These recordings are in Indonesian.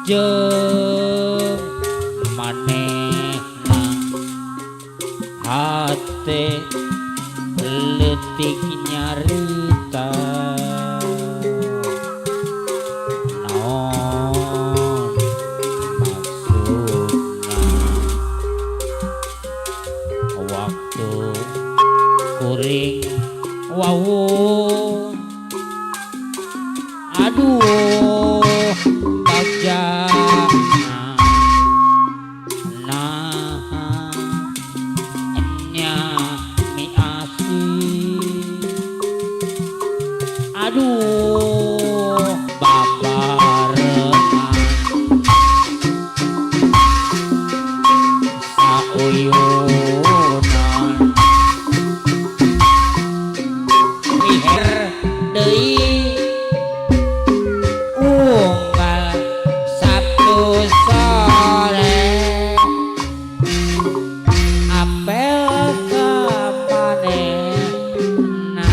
jeung manehna hate leutik nyarita naon maksudna waktu kuring wawon aduh bajana nah enya mi asih aduh babarengan sauyunan miher deui unggal Sabtu sore apel ka manehna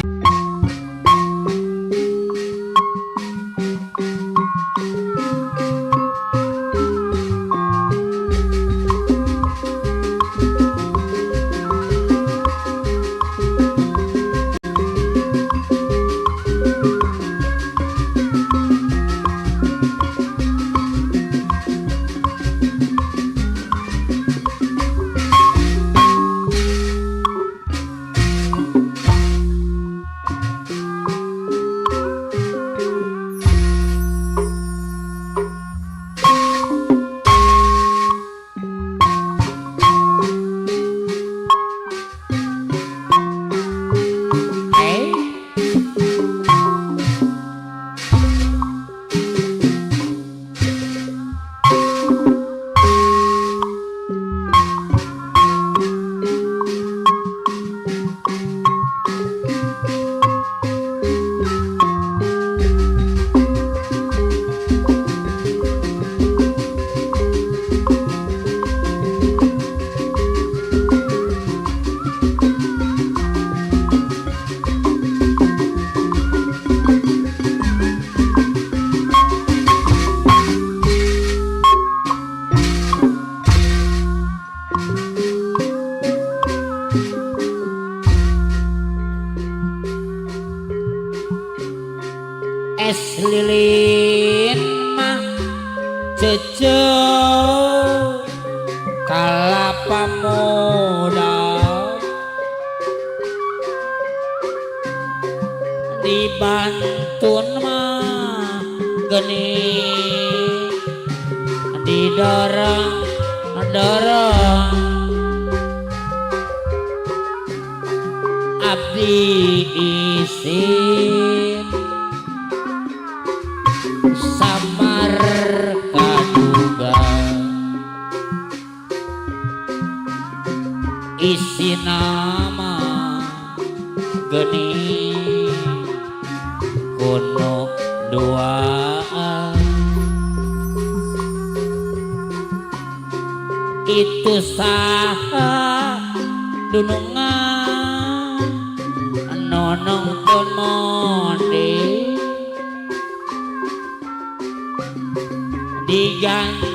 es lilin mah ceceu kalapa muda di Bantun mah geni didorong abdi isin samar kaduga isi nama geni kuno duaan itu saha dunungan nonong monde diganti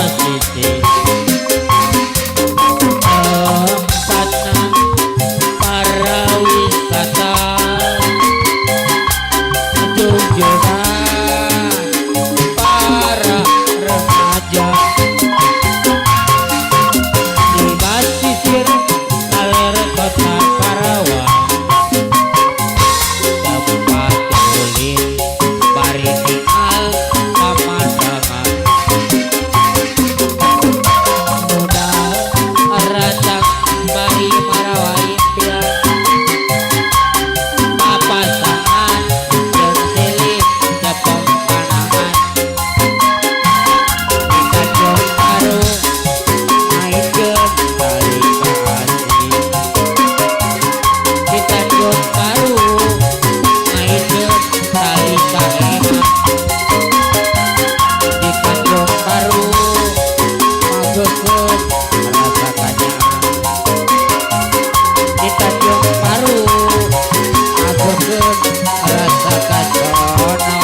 pasisi tempatna para wisata junjungan para remaja di basisir aler kota Karawang tempat ulin bari al pemandangan muda rancak bari Marawa impian papasangan jeung silih cepeng panangan di Tanjung Baru maenkeun tali kasih di Tanjung Baru maenkeun tali kaeman di Tanjung Baru magekeun rasa kanyaan di Tanjung Baru magekeun rasa kacono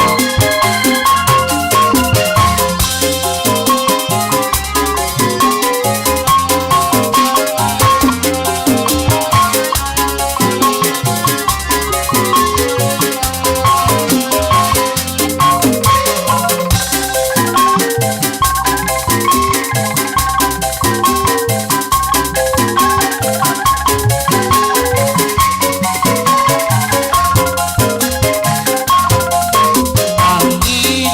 angin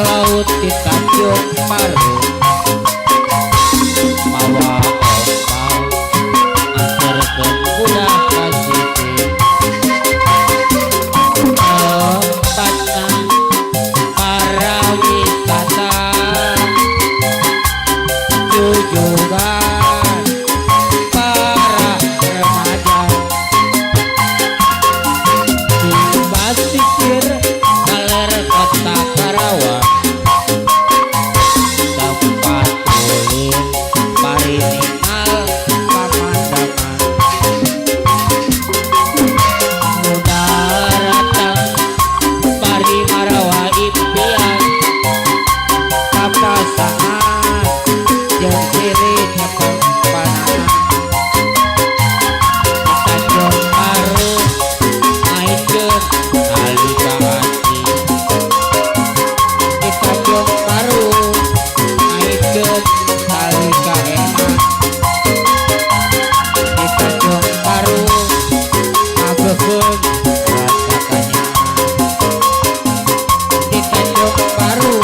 laut di Tanjung Baru mawa ombal nganterkeun budak kasisi tempatna para wisata junjungan para remaja di basisir aler kota Karawang tempat ulin bari ningal pemandangan muda ratang bari Marawa impian papasangan jeung silih cepeng panangan di Tanjung Baru maenkeun tali kasih di Tanjung Baru maenkeun tali kaeman di Tanjung Baru magekeun rasa kanyaan di Tanjung Baru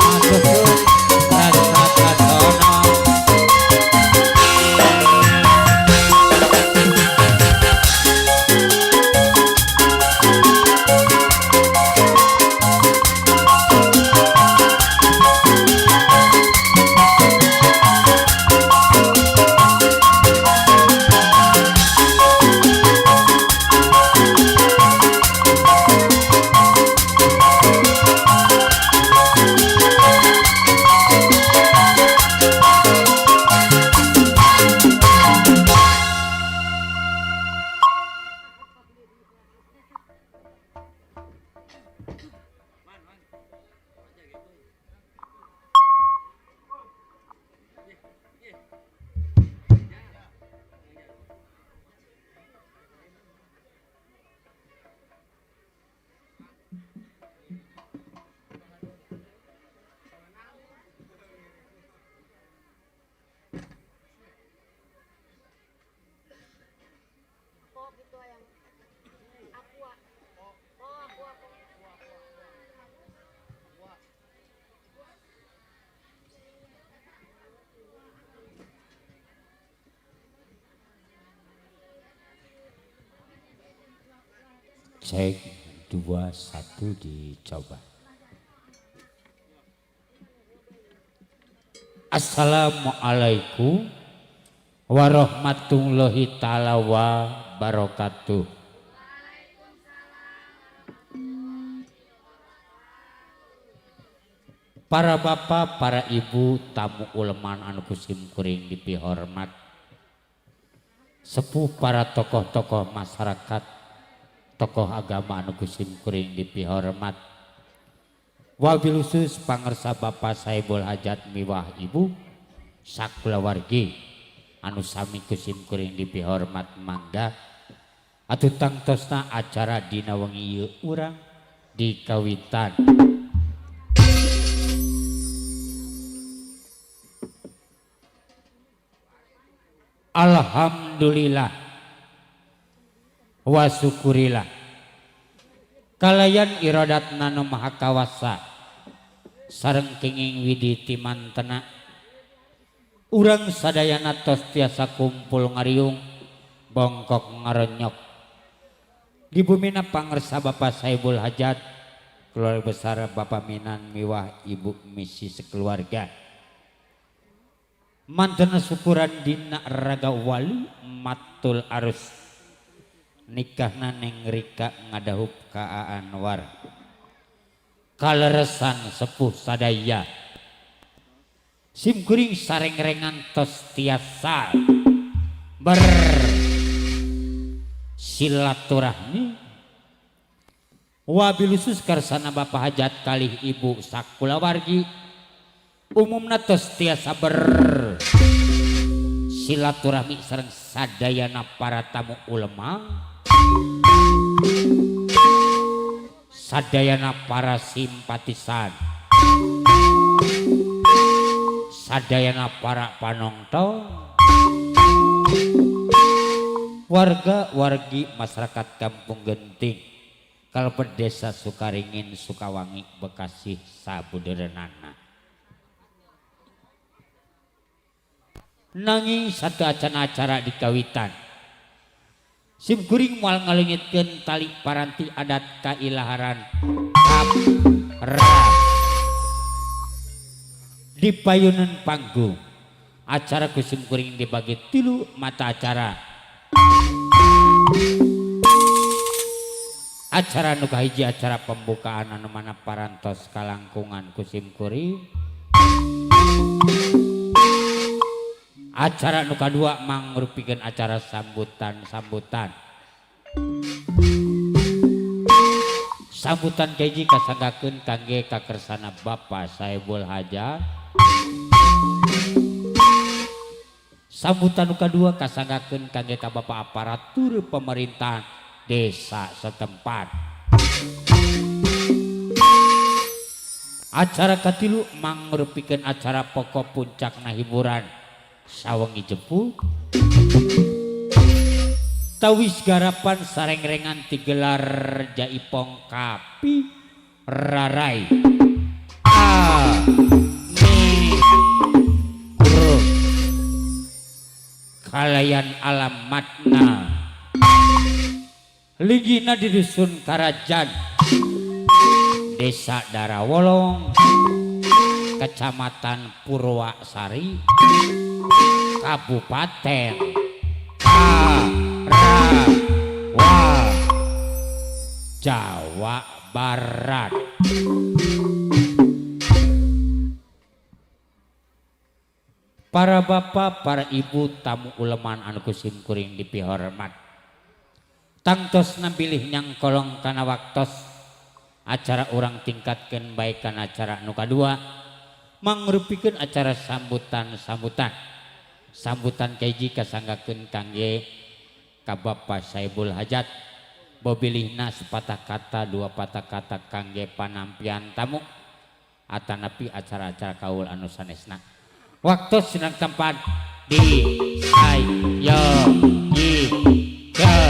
magekeun rasa kacono Cek 2 1 dicoba. Assalamualaikum warahmatullahi taala wabarakatuh. Para bapak, para ibu, tamu uleman anu kusim kuring dipihormat, sepuh para tokoh-tokoh masyarakat, tokoh agama anu kusim kuring dipihormat, Wabil khusus pangersa Bapak Saibul Hajat miwah Ibu sakulawargi anu sami kusim kuring dipihormat mangga atuh tangtosna acara dina wengi ieu urang dikawitan. Alhamdulillah wa syukurillah kalayan iradatna nu maha kawasa sareng kenging widi timantena urang sadayana tos tiasa kumpul ngariung bongkok ngarenyok di bumina pangersa Bapak Saibul Hajat keluarga besar Bapak Minan miwah Ibu misi sekeluarga mantena syukuran dina raga wali matul arus nikahna Neng Rika ngadahup ka Anwar kaleresan sepuh sadaya simkuring sareng-rengan tos tiasa bersilaturahmi wabil khusus karsana Bapak Hajat kalih Ibu sakulawargi umumna tos tiasa bersilaturahmi sareng sadayana para tamu ulama sadayana para simpatisan sadayana para panonton warga-wargi masyarakat Kampung Genting kalebet Desa Sukaringin Sukawangi Bekasi sabuderenana nanging satu acara dikawitan simkuring moal ngalengitkeun tali paranti adat kailaharan kapra di payunan panggung acara simkuring dibagi 3 mata acara nu kahiji acara pembukaan anu mana parantos kalangkungan simkuring acara nu kadua mangrupikeun acara sambutan kahiji kasanggakeun kangge kakersana Bapak Saibul Hajat sambutan nu kadua kasanggakeun kangge ka Bapak aparatur pemerintahan desa setempat acara katilu mangrupikeun acara pokok puncakna hiburan sawengi jemput tawis garapan sareng-rengan tigelar jaipong kapi rarai kuro kalayan alamatna linggihna di dusun Karajan Desa Darawolong Kecamatan Purwasari Kabupaten Karawang Jawa Barat. Para bapak, para ibu, tamu uleman anu kusim kuring dipihormat tangtos nampilih nyang kolong kana waktos acara orang tingkatkeun baikan acara nu kadua mangrupikeun acara sambutan kahiji kasanggakeun kangge ka Bapak Saibul Hajat bobilihna sepatah kata 2 patah kata kangge panampian tamu atanapi acara-acara kaul anu sanesna waktu sinang tempat di ayo ke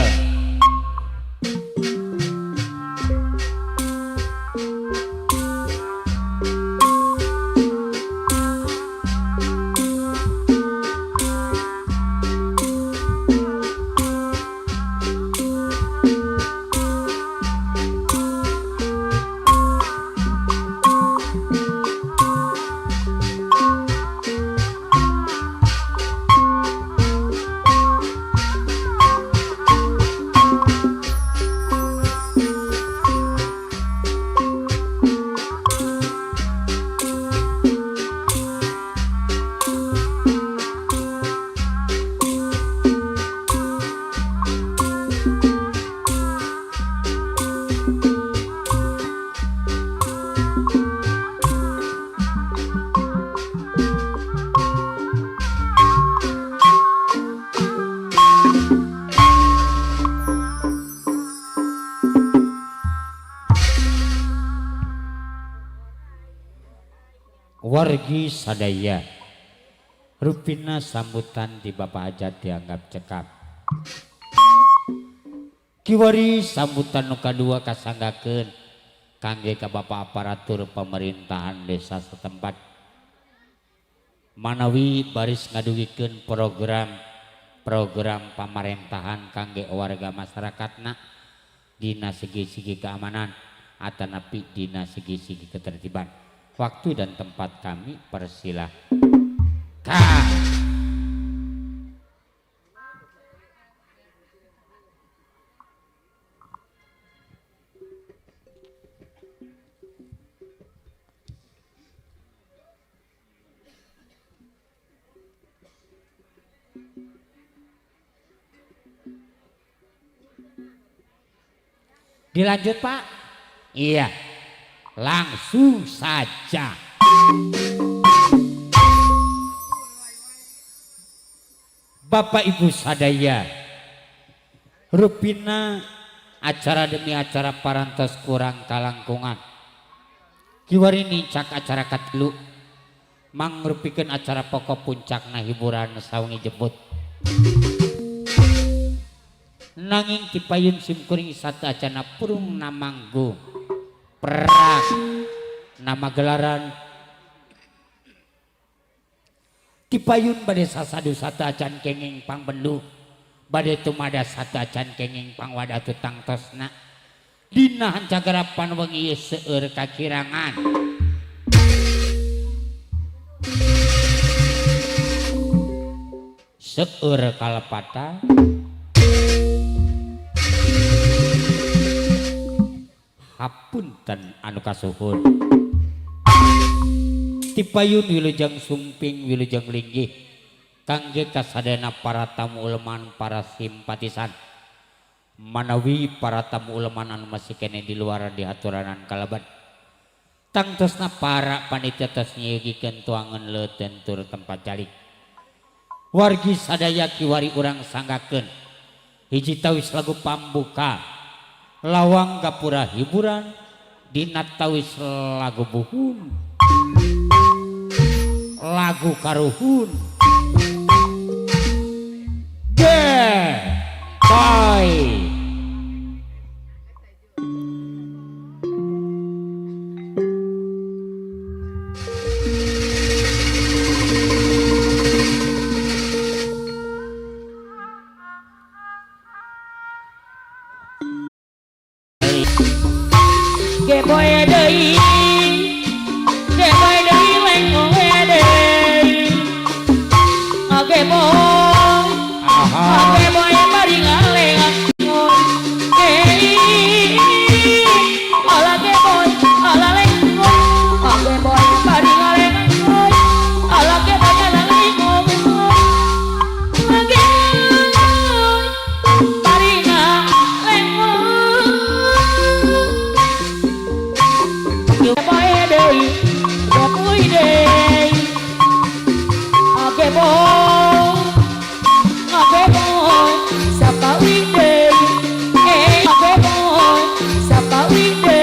wargi sadaya rupina sambutan di Bapak Hajat dianggap cekap kiwari sambutan nu kadua kasanggakeun kangge ka Bapak aparatur pemerintahan desa setempat manawi baris ngadugikeun program pamarentahan kangge warga masyarakatna dina segi-segi keamanan atanapi dina segi-segi ketertiban. Waktu dan tempat kami persilahkan. Dilanjut Pak? Iya, langsung saja. Bapak Ibu sadaya, rupina acara demi acara parantos kurang kalangkungan. Kiwari nincak acara katlu, mangrupikeun acara pokok puncakna hiburan sawengi jebut. Nanging tipayun simkuring satu acana purung namanggu perak nama gelaran tipayun bade sasadu satu acan kenging pangbendu bade tumada satu acan kenging pangwadatu tangtosna dina hancagarapan wengi seueur kakirangan seueur kalepata hapunten anu kasuhun tipayun wilujeng sumping wilujeng linggih kangge kasadana para tamu uleman para simpatisan manawi para tamu uleman anu masih kene di luar di aturanan kalaban tangtosna para panitia tos nyieugikeun tuangan leuteun tur tempat jalik wargi sadaya kiwari urang sanggakeun hiji tawis lagu pambuka lawang gapura hiburan dina tawis lagu buhun lagu karuhun boy boy deui lengong deui oke boy bari ngalengan ala ke boy ala lengong oke boy bari ngalengan ala ke boy ala lengong oke bari ngalengan boy deui oke boy sapa wide oke boy sapa wide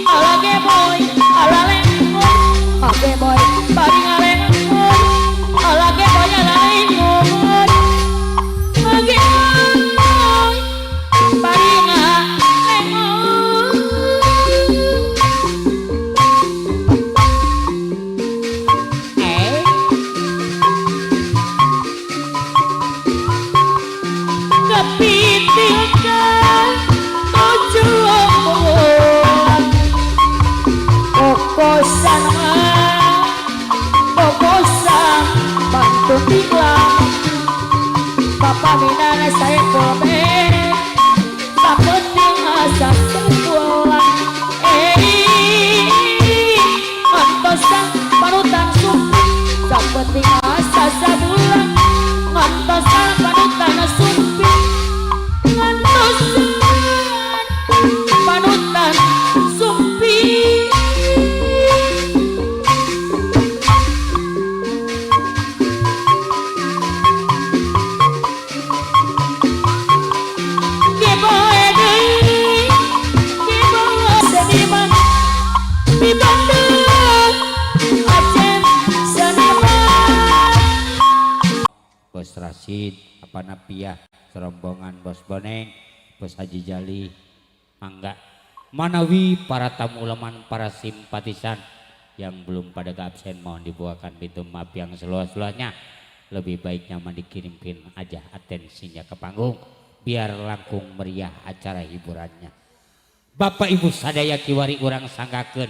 ala ke boy ala lengkong oke boy bari ngalengkong ala ke boy ala lengkong oke boy bari Bobosan bantu tiklang Bapak minana saya kobe sapeting asa sebulan mantosan panutan sumpi sapeting asa sebulan mantosan panutan sumpi mantosan panutan sumpi Masid apa Napiah serombongan Bos Boneng Bos Haji Jali mangga manawi para tamu uleman para simpatisan yang belum pada absen mohon dibuakan pintu maaf yang seluas-luasnya lebih baik nyaman dikirimkan aja atensinya ke panggung biar langkung meriah acara hiburannya. Bapak Ibu sadaya kiwari urang sanggakeun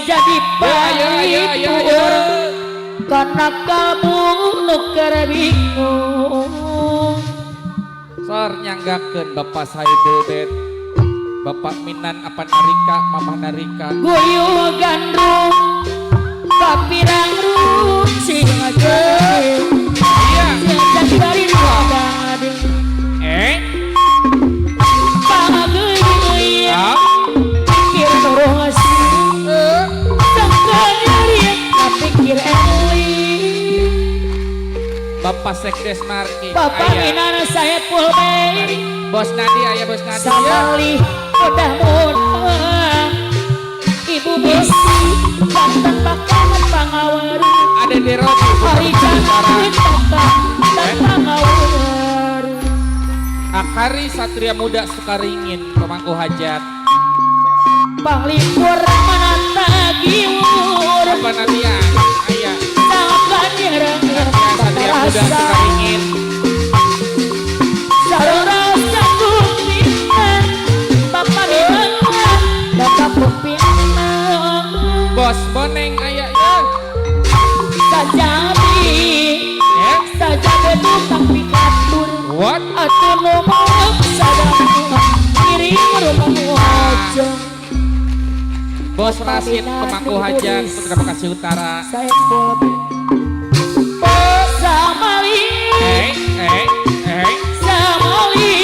jadi pahipur karena kamu nuker bingung sor nyanggakeun Bapak Saiduldet Bapak Minan apa Narika Mamah Narika guyuh gandrung kapirang rucing aja iya jadi dari wabad pangageui ya pikir terus pikir eling Bapak Sekdes Marki Bapak Minan saya pulbe Bos Nadi aya Bos Nadi samali mudah-mudahan Ibu Besi jantan bakal pangawar ada di Robi hari jantan dan pangawar Akari Satria Muda Sukaringin pemangku hajat panglipur menata giur apa Nadia aya sangat nyerang Satria Muda Sukaringin saluras jangkung bintang Bapak Minan Bapak Pimpinan Bos Boneng aya ya sajabi sajabe tukang pikatur what atuh nu mau sadang kiring rumah aja Bos Rasid pemangku hajat Putra Bekasi Utara saya bobi samali samali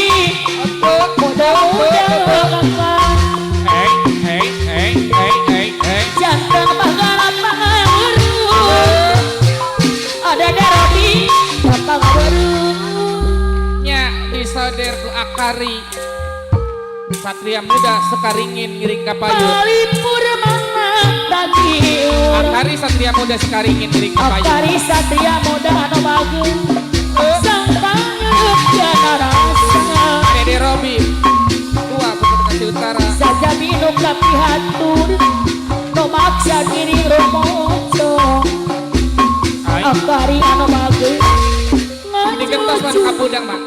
mudah-mudahan jantan bakalan pangaweruh ada Robi bapak ngaweruh nya disoder ku Akari Satria Muda Sukaringin ngiring kapayu Palipur manang tagiur Akari Satria Muda Sukaringin ngiring kapayu Akari Satria Muda anu bageun sang pangeujana rasa Dede Robi tua Putra Bekasi Utara saja binu kapihatur nu maksa kiring rumoco Akari anu bageun digentos kapudang mak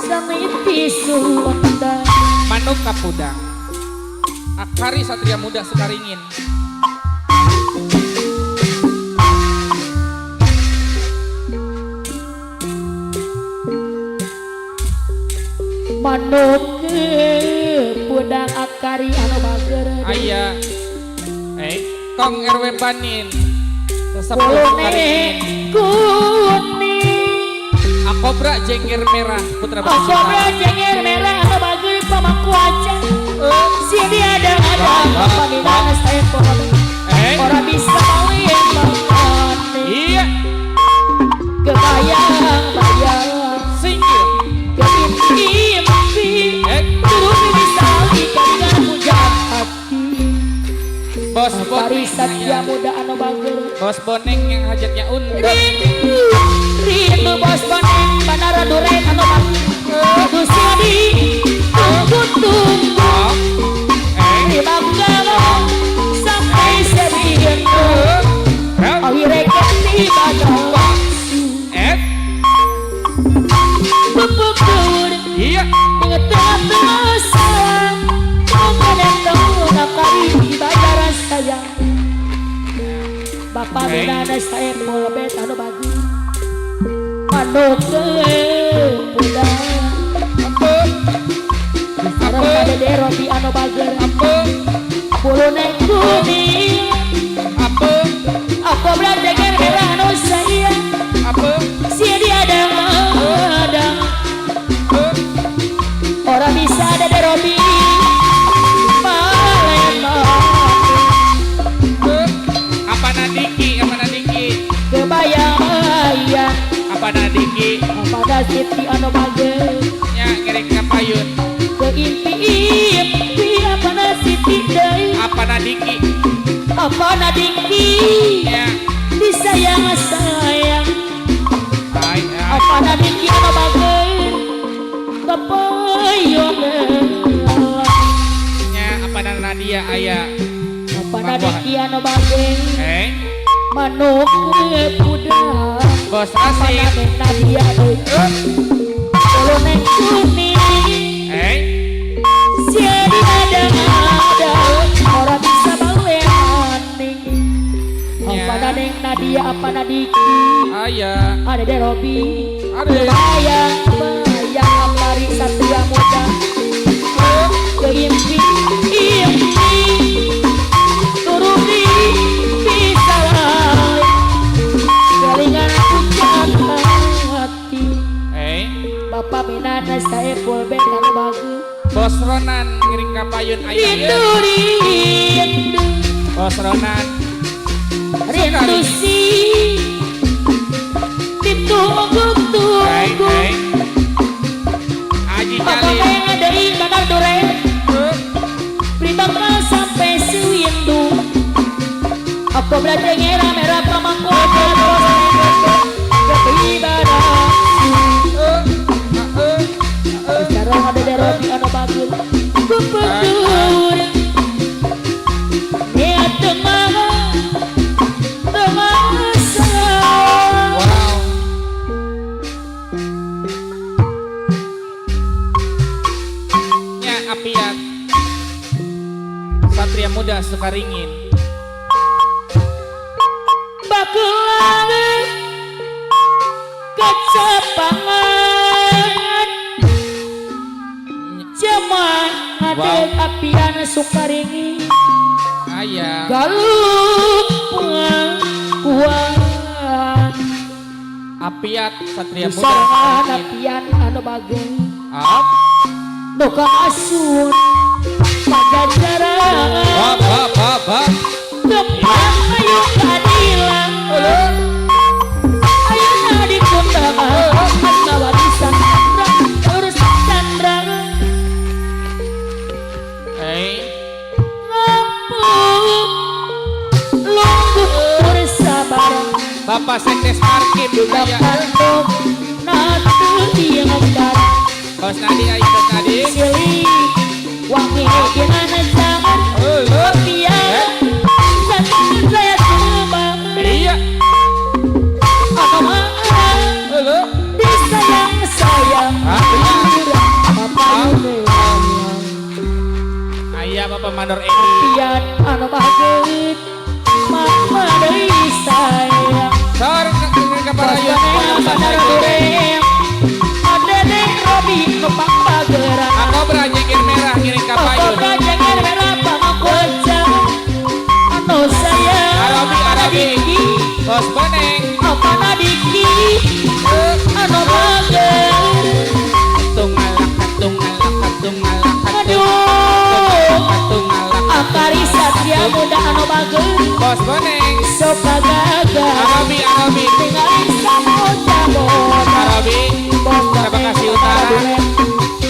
samiti Sunda manuk kapudang Akari Satria Muda Sukaringin manuk pudang Akari anu bager aya Kong RW Banin sesepuh Kulone Sukaringin. kuning Akobra jengger merah putra Kobra Basita. jengger merah anu bageut pamangku aja sini ada panggilan saya orang bisa mawin banget Iya, kebayang-bayang singgir. keimpi-impi turun bisa dengan pujian hati Bos Pari boneng Satya aya. Muda anu bager Bos boneng yang hajatnya undang. Rindu bos boneng Bandara Duren anu bager Dusiadi tunggu-tunggu Oh. di Banggalan sampai seribu awi reket di Bandung Bubur Iya. dengan tengah-tengah sayang Mengenai tengah kali di bajaran sayang Bapak binana saya mulbet anu bagi Manuk ke pulang Apa? Sarang kade derobi anu bager Apa? Bulu neng kuning Apa? Aku berantakan merah anu sayang Apa? Si dia ada orang bisa ada derobi Apa nadiki? Apa nadiki? kebayang Apa nadiki? pada siti anu bager Nya ngiring kapayun. keimpi-impi apa nasiti deui Apa nadiki? apa nadiki Nya. disayang-sayang Ai. apa nadiki anu bager kepoyongan Nya apa Nadia aya? apa nadiki anu bager manuk budak Bos asik. Neng Nadia deui kalau neng kuning siadi ada orang bisa bawa maning apa neng Nadia apa nadiki Aya. ada deh Robi Ada. bayang bayang Pari Satya Muda keimpi impi turuti bisa kelingan pujian hati Bapak minana saya polbet anu bagus Bos Ronan ngiring kapayun aya. rindu rindu Bos Ronan. rindu si ditunggu-tunggu Aji apa Jalil. yang ada di Bandar Duren beri bakal sampai sewindu aku belajar merah pamangku aja beribadah sekarang ada derobi anu bagus kupedur niat tengah sayang Wow. Nya apiat. Satria Muda Sukaringin. bakulangan kecapangan jaman ada apian Sukaringin Aya. galuk kuat Apiat Satria Muda usaha Sukaringin. apian anu bagus Up. nuka asun pajajaran Ba. tempat ayu kadilang ayo nadi kundangan anda warisan terus candra lungguh bersabar Bapak Sekdes Markim Budaya. dapat natu diangkat Bos Nadi ayo Bos Nadi. silih wangi dengan jangan biar dan saya coba Iya. apa marah disayang sayang Ayah Bapak Mandor Edi. pian anu bageut mama deui sayang Sareng ngiring kapayun. Pasangan Bandar Duren Adene Robi numpang bageran Aku berajengir merah ngiring kapayun. Kobra jengger merah pamangku aja anu sayang Arabi. Nadiki Bos Boneng apa nadiki anu bager tunggalak aduh tunggalak akari satria muda anu bager Bos Boneng sok gagal Arabi tinggalin samudra boda Arabi terima kasih Utara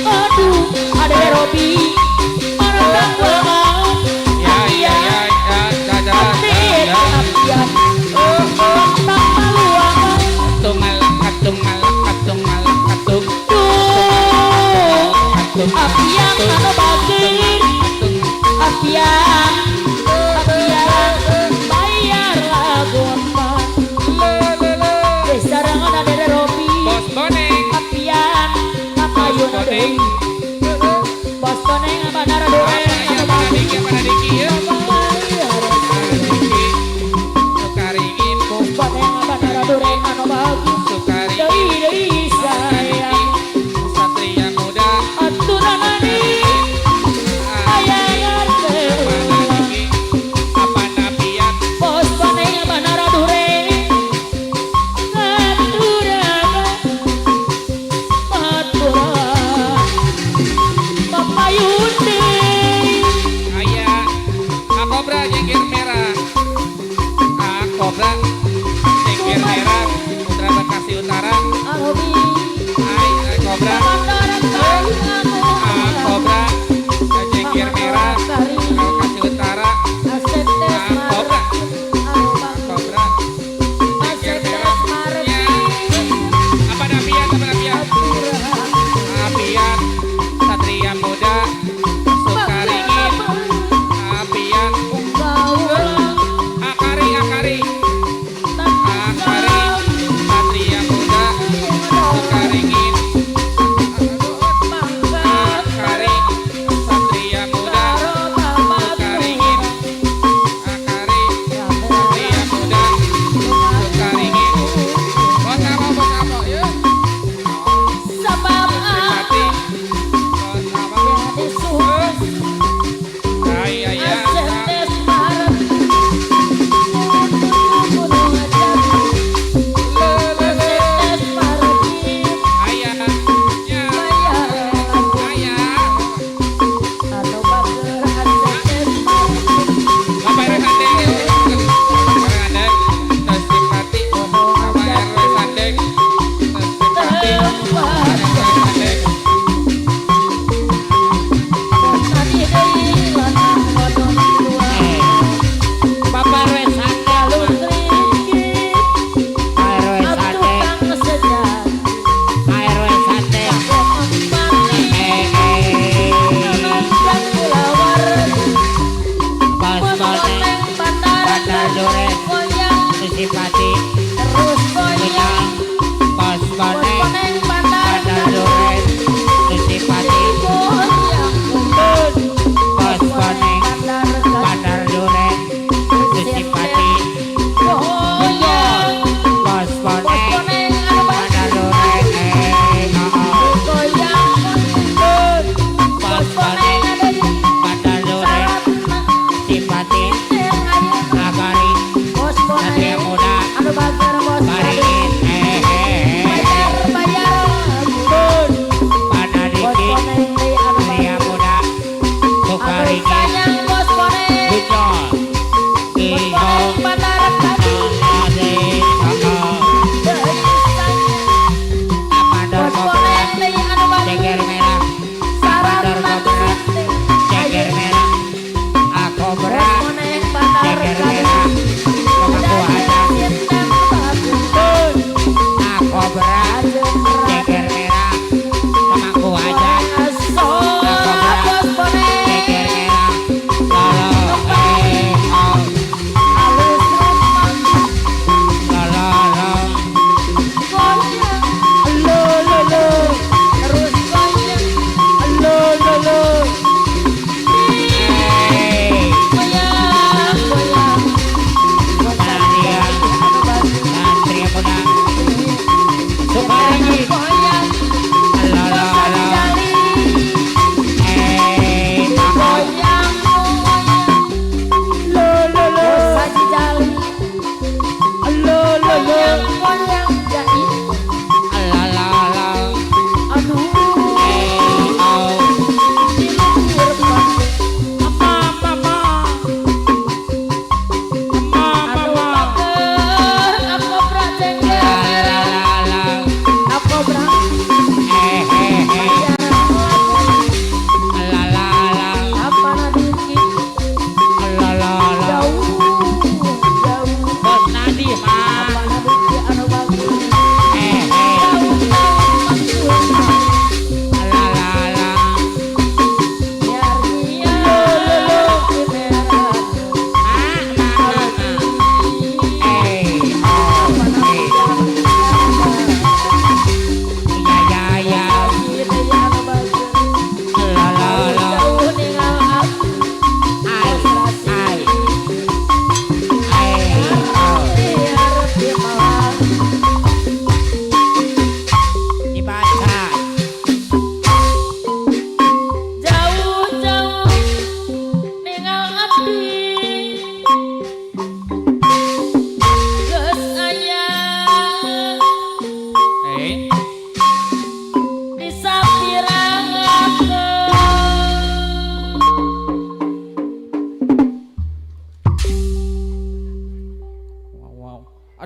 aduh ada Robi orang tanggul ya apian tentang maluangan tunggalak tuh apian anu bager apian bayar lagu empat sarangan ada Robi Bos Boneng apian apayun Boneng bos koneng bandara duren apa diki ya Sukaringin bos koneng bandara duren anu bagus Sukaringin deui sayang Satria Muda aturan ani ayang Diki apa napian bos koneng bandara duren aturan papayun deui Ayah Akobra jengger merah Akobra jengger merah Putra Bekasi Utara Arobi Akobra Akobra jengger merah Bekasi Utara Akobra Akobra jengger merah ya apa napian Apian Satria Muda Sukaringin Apian Akari Satria Muda Sukaringin Akari Satria Muda Sukaringin Akari Satria Muda Sukaringin Bos apa ya Sipati Bos apa Ayah Ayah ya Ayah Apa Sandeng terus simpati apa Sandeng terus simpati Sandeng Bapak RW Sandeng RW Sandeng Bos Boneng Bandar Duren Susipati Minang Bos Boneng Bandar Duren Susipati Bos Boneng Bandar Duren Susipati Bos Boneng Bandar Duren Bos Boneng Bandar Duren Simpati Agari Satria Muda Baringin Bandar Diki Satria Muda Sukaringin Bujol Gihong Nade Apandor Kobra Ceger Merah Apandor Kobra Ceger Merah Akobra Ceger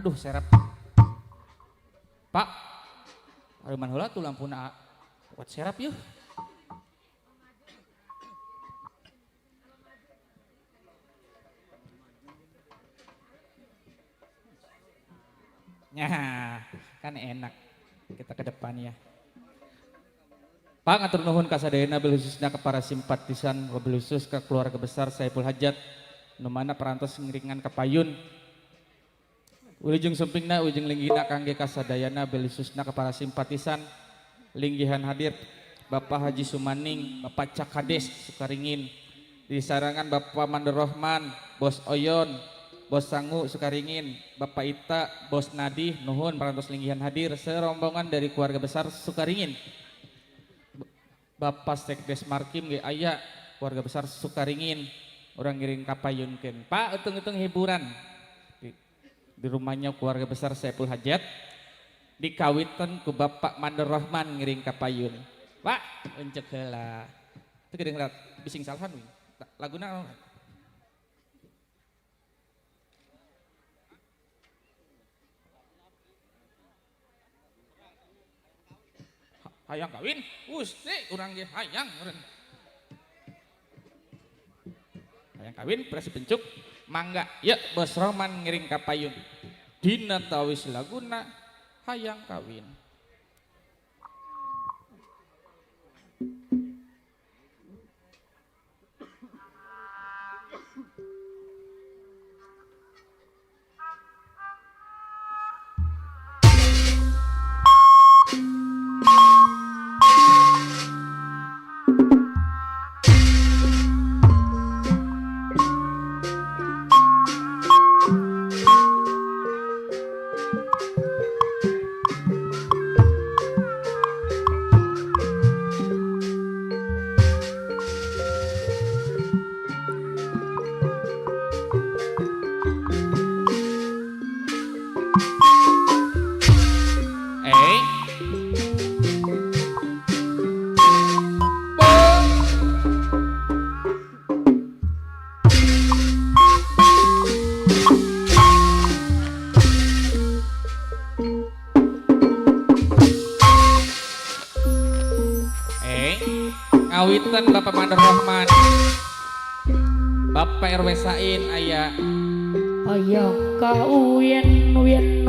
Aduh serap. Pak, Ariman heula tuh lampuna buat serap yuk. Nah, kan enak kita ke depannya. Pak ngatur nuhun kasadayana bil khususnya ke para simpatisan wabil khusus ke keluarga besar Saiful Hajat nu mana perantos ngiringan ke payun. Wilujeng sumpingna ujung linggihna kangge kasadayana bil khususnya ke para simpatisan linggihan hadir Bapak Haji Sumaning, Bapak Cak Hades Sukaringin, disarangan Bapak Mandor Rohman, Bos Oyon, Bos Sangu Sukaringin, Bapak Ita, Bos Nadi, nuhun parantos linggihan hadir serombongan dari keluarga besar Sukaringin. Bapak Sekdes Markim ge aya keluarga besar Sukaringin, orang ngiring kapayunkeun. Pak eutung-eutung hiburan di rumahnya keluarga besar Saiful Hajat dikawitkan ku Bapak Mandor Rohman ngiring kapayun. Pak encek heula. Teu kedengeran bising salhan we. Laguna naon? Hayang kawin, gusti urang ge hayang meureun. Hayang kawin presi pencuk, mangga. Ya Bos Rohman ngiring ka payun. Dina tawis laguna hayang kawin. Ngawitan Bapak Mandor Rohman, Bapak RW Sain aya hayang kawin win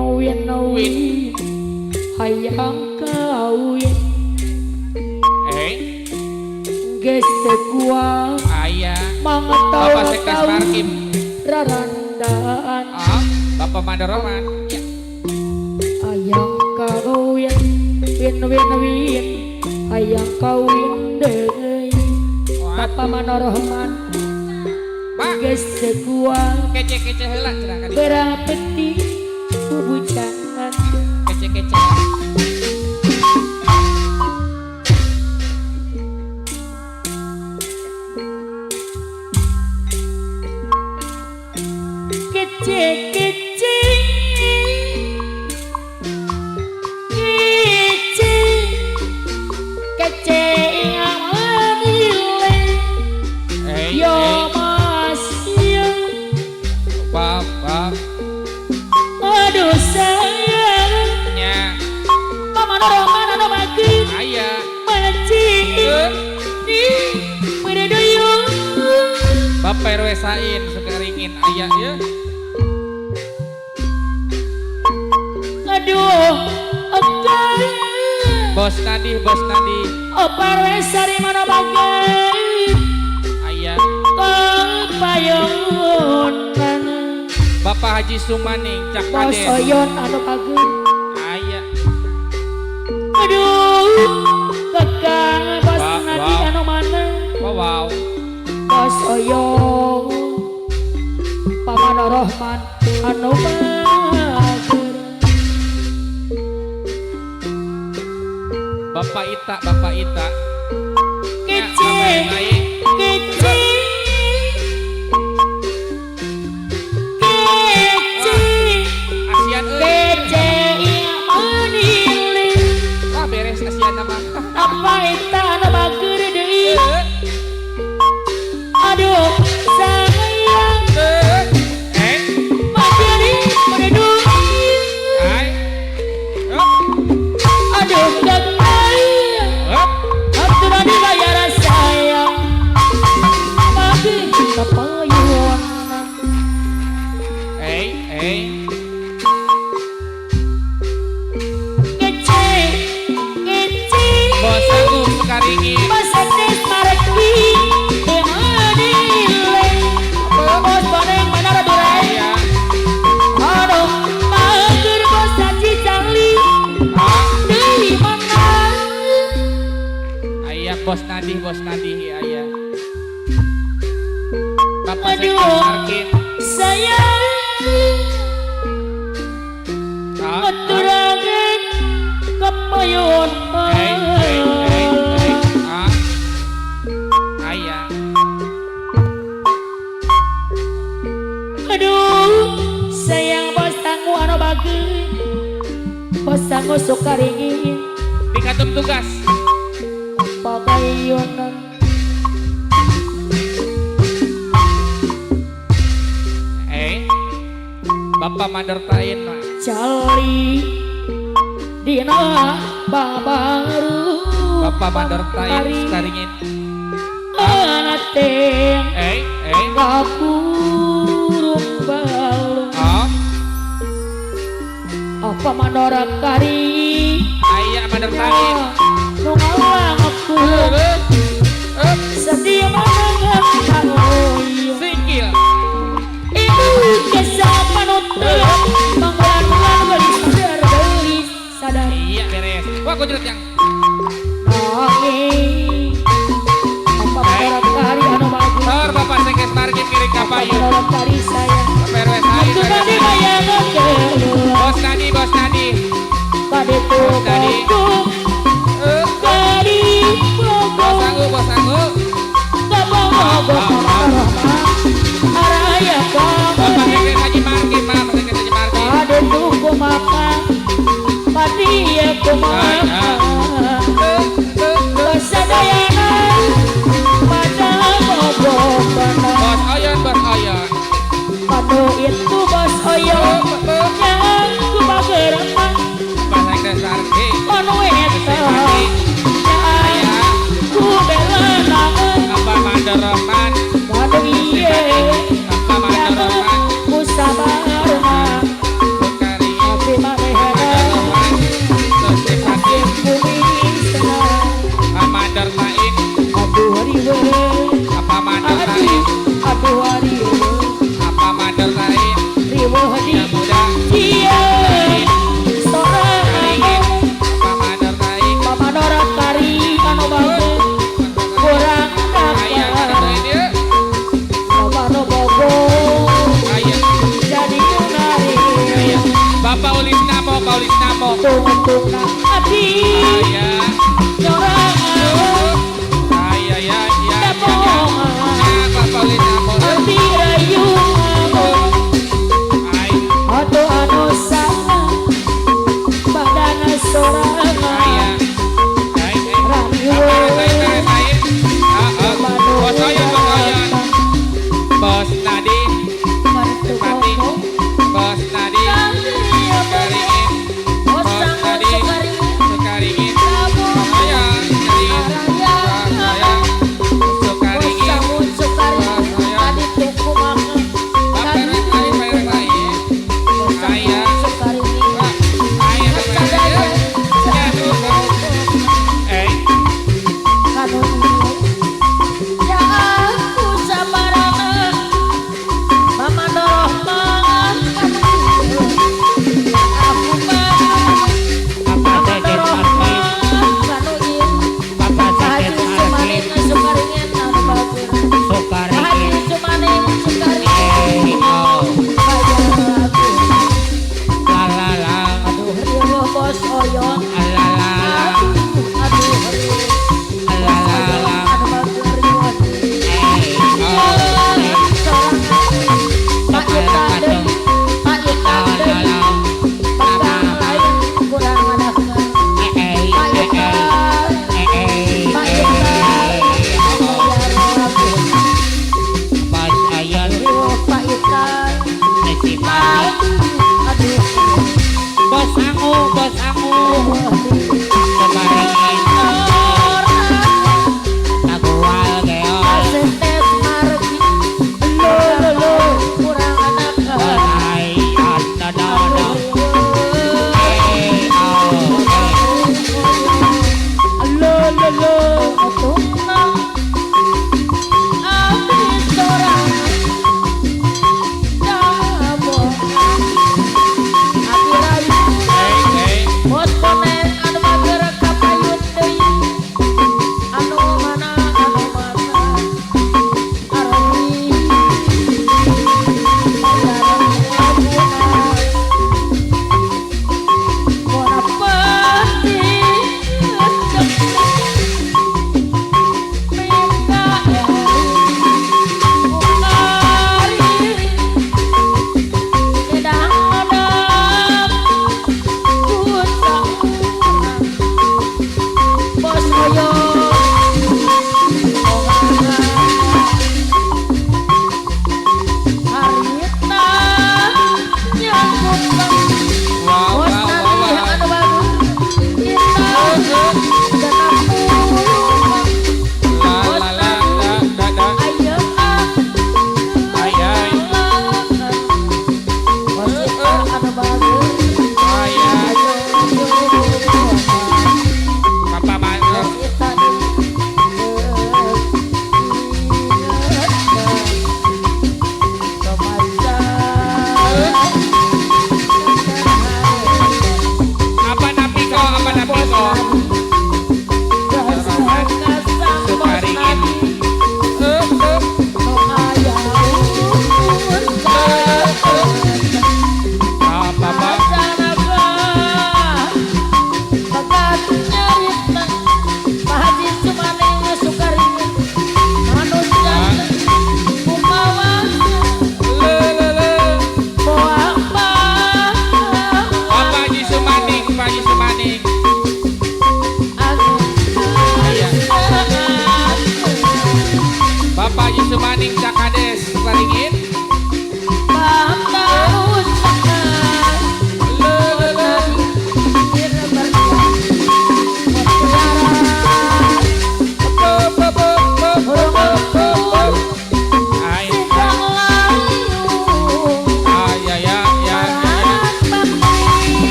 hayang kawin geus teu kuat aya mangatawa Bapak Sekdes Markim, rarandaan Bapak Mandor Rohman ya. hayang kawin win hayang kawin deui Bapak Mandor Rohman Pak geus teu kuat kece-kece heula cenah ka dieu. berapeti bubujangan Kece-kece. kece-kece kece yang menilai yo masih Bapak aduh sayang nya Mama Rohman anu mageun aya macing di meredoyong Bapak RW Sain Sukaringin aya ya. aduh oke Bos Nadi opar wesari mana bagai aya payungan Bapak Haji Sumaning Cak Bos Hades Oyon anu bageun aya aduh kakang Bos Wow, Nadi wow. anu mana wow Bos Oyon Paman Rohman anu bageun Bapak Ita kece baik kece kece Asian kece yang menilai beres Asian nama apa itu anu bager deui aduh sayang majeri mereduh Ngece ngece Bos Agung Sukaringin. Masetes mareki Denadile Bos bareng menara durai Iya. Aduh mager bos saji cali Dewi mana Ayah bos Nadih ayah. Bapak Aduh Sekdes Markin. sayang Ah, Aturagen kepayun Ah. Ayah. Aduh sayang bos tanggu anu bageun Bos tanggu sukaringin Dikatum tugas. pagayunan Bapak Mandertain mah. cali dina babaru Bapak Mandertain Sukaringin. anateng kakurung balung Oh, apa mandora kari ayah Mandertain. nu ngalang aku sedia mangan kangoy Singkil. ibu kesal panutup manglan-manglan gelis sadar Iya beres. Wah kujrut yang. nangis apa mandora kari anu bagus Sor Bapak Sekdes Markin kiring apa kapayun. mandora kari saya Bapak RW saya. itu tadi bayangan Bos Nadi. kade tuh Tadi. kadi Bos Anggu. araya Bapak kamu Sekdes Haji Markin, Bapak Sekdes Haji Markin. kade tuh kumakan pati ya kumakan Pasadayana pada mogok Bos Oyon. Padu itu bos oyon yang kubageran Bapak Sekdes Markin. anu eta yang ku belenangan Bapak Manderrohman. padu iye Bapak Manderrohman. ku sabarna Sukaringin. tapi manehna Manderrohman. Sesipati. bumi setengah Bapak Mandertain. aduh riwe Bapak Mandertain. aduh riwe Bapak Mandertain. riwe di Yang muda. iya sorangan Bapak Mandertain. Mama Nora kari anu bagus kurang Ayah dapat Mandertain dia. Mama no bogo Ayah. jadi nari Ayah. Bapak Ulis Namo. tung na ati Ayah. nyorangan Ayah. dapongan Bapak Ulis Namo. ati rayu Ayah. atau anu sana badana sorangan Ayah. radio Bos Oyon. Bos Nadi. Pati. Bos Nadi. Sukaringin. Bos Nadi. Sukaringin. Bos Oyon. Sukaringin.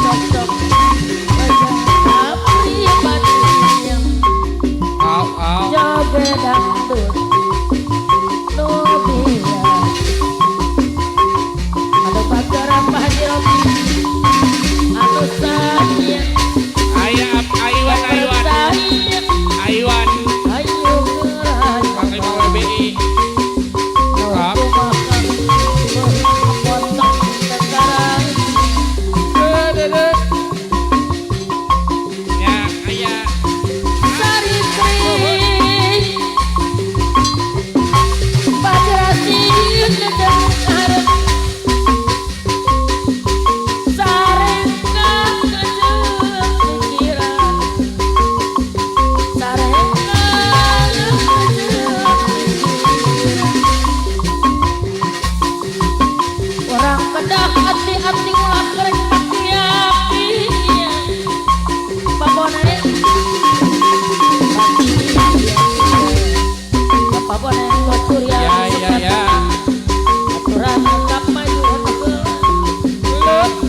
cocok Apri batin joget dangdut Nubia ada pagar apa Haji anu sayang Aywan ayo gerak Panglima WBI aku makan potong sekarang ya aya sari kering padrasin nedeng arep sarengga ngejeng pikiran sarengga ngejeng orang kedah hati-hati ulah kerek paki-aki babone babone kotur ya aturan tetap maju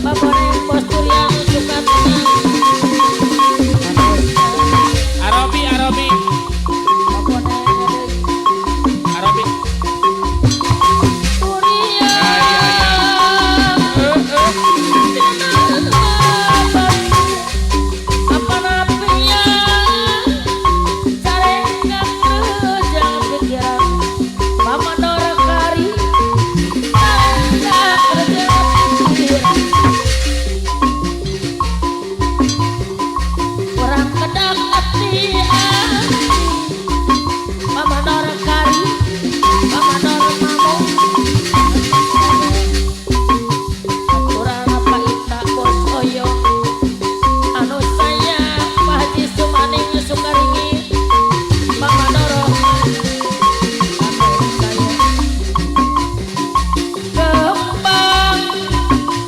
babone postur yang suka tenang Arobi babone Kuria apa napinya sarengga kerjang pikiran mama Dora Kari sarengga kerjang pikiran orang kedang hati mama Dora Kari mama Dora Mamo aturan apa ita bos oyo anu saya Pak Haji Sumaning Sukaringi mama Doro anu saya kembang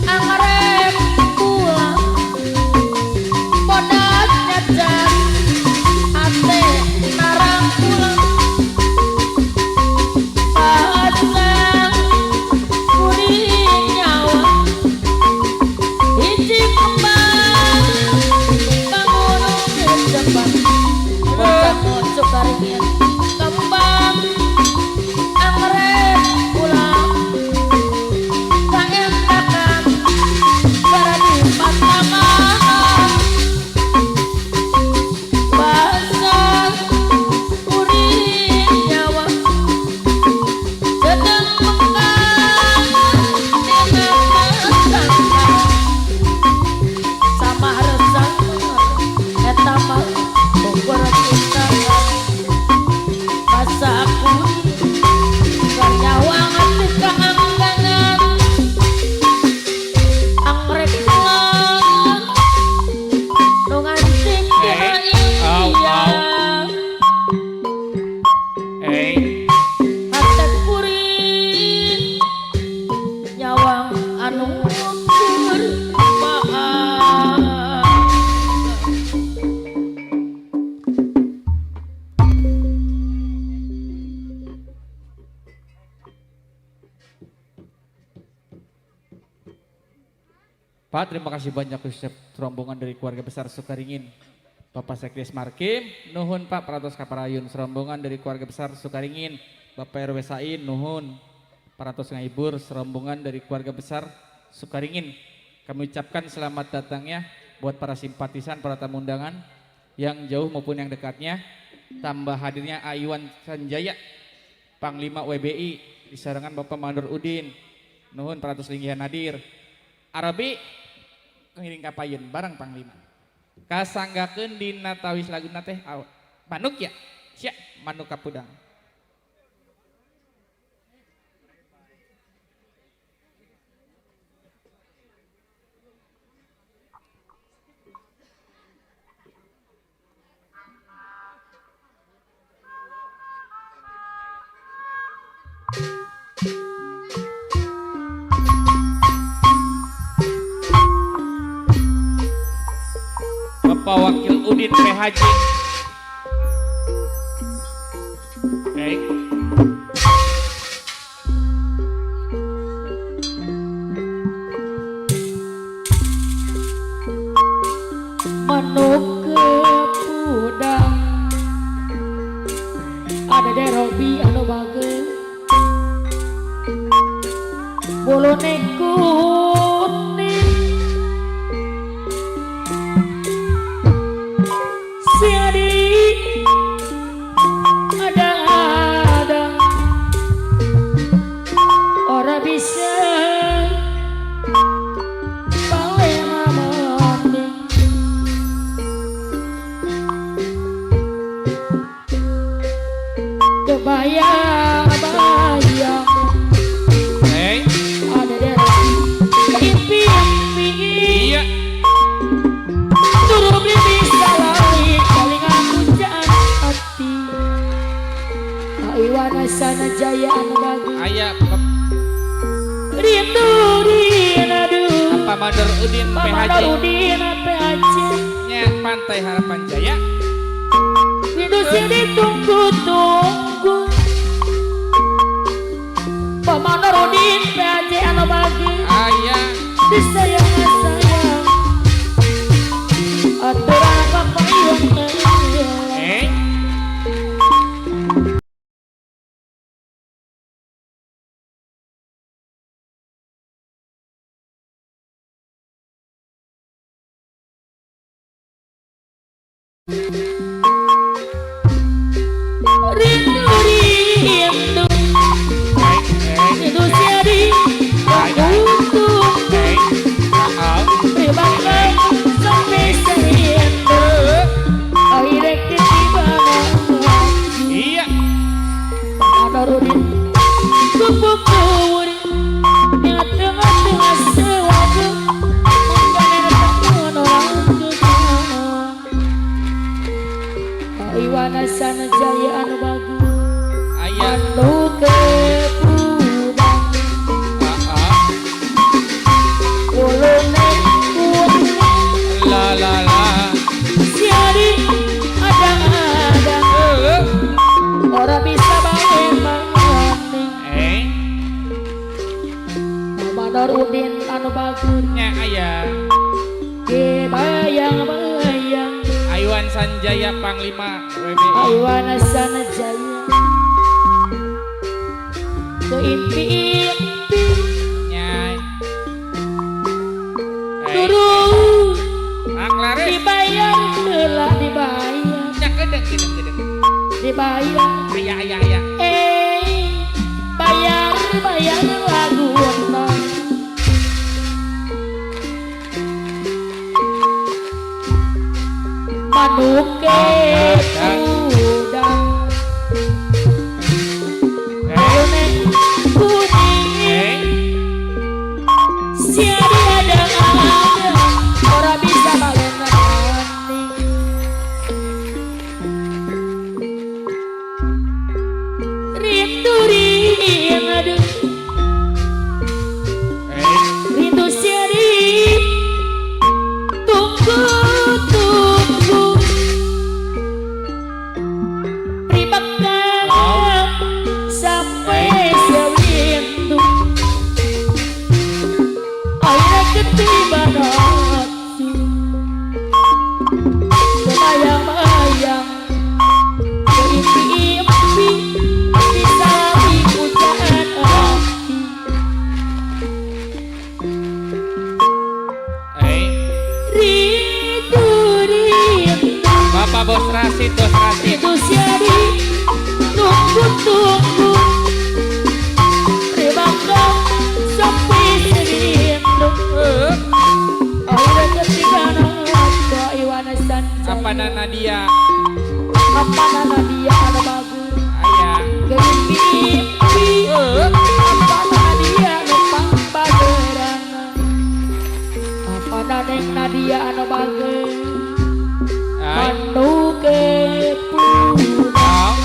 angrep pulang bodas nyacan ate narang pulang pasang kuring nyawa hiji kembang bangun jembang bangun Sukaringin kembang angrep pulang kaendakan garadi patangan basah kuring nyawa sedang mekar dina pasangkan sama resang eta mah bogor kita masa aku karyawan hati keanggangan angrek pulang nu ngancing dina iya hatek kuring nyawang anu berbahaya Pak, terima kasih banyak Ustaz rombongan dari keluarga besar Sukaringin. Bapak Sekdes Markim, nuhun Pak Peratos Kaparayun, rombongan dari keluarga besar Sukaringin. Bapak RW Sain, nuhun. Peratos Ngaibur, rombongan dari keluarga besar Sukaringin. Kami ucapkan selamat datangnya buat para simpatisan, para tamu undangan yang jauh maupun yang dekatnya. Tambah hadirnya Aywan Sanjaya, Panglima WBI, disarangan Bapak Mandur Udin. Nuhun Peratos Linggihan hadir. Arabi ngiring kapayun bareng Panglima. Kasanggakeun dina tawis laguna teh manuk ya? Sia, manuk kapudang. Bapak Wakil Udin PHJ. Baik. Sanajaya anu bagus Aya rindu din aduh apa Madar Udin Pamanor PHJ Udin PHJ nya Pantai Harapan Jaya. rindu sih ditunggu-tunggu Pamanor Udin PHJ anu bagus Aya disayang-sayang aturan kapayun rindu rindu rindu siadi tunggu-tunggu Ribangkan sampai serindu akhirnya ketibangan iya Pamanarudin kupu-kuwuri di tengah-tengah sewaku menggalir orang juga Iwana Sanajaya anu bagus Aya anu kepudang ulune la la la siari ada orang bisa bangun mengerti Pamanor Udin anu bagus nya aya kebayang-bayang Aywan Sanjaya Panglima WBI Iwana Sanajaya keimpi-impi nya turun Anglares dibayar telah dibayar nya gedeng dibayar aya bayar lagu nang manuke udang kuning kuning siari ada orang bisa balena rindu rindu rindu siari tunggu ribakkan sampai serindu akhirnya ketiban hati kebayang-bayang keimpi-impi bisa dipujaan hati rindu rindu Bapak Bos Rasid itu siari tunggu-tunggu ribakkan sampai serindu akhirnya ketiban hati Iwana Sanjaya apa Nadia apa dia ada bagus aya keimpi-impi apa dia numpang bagerangan apa neng Nadia anu bagus anu kepudang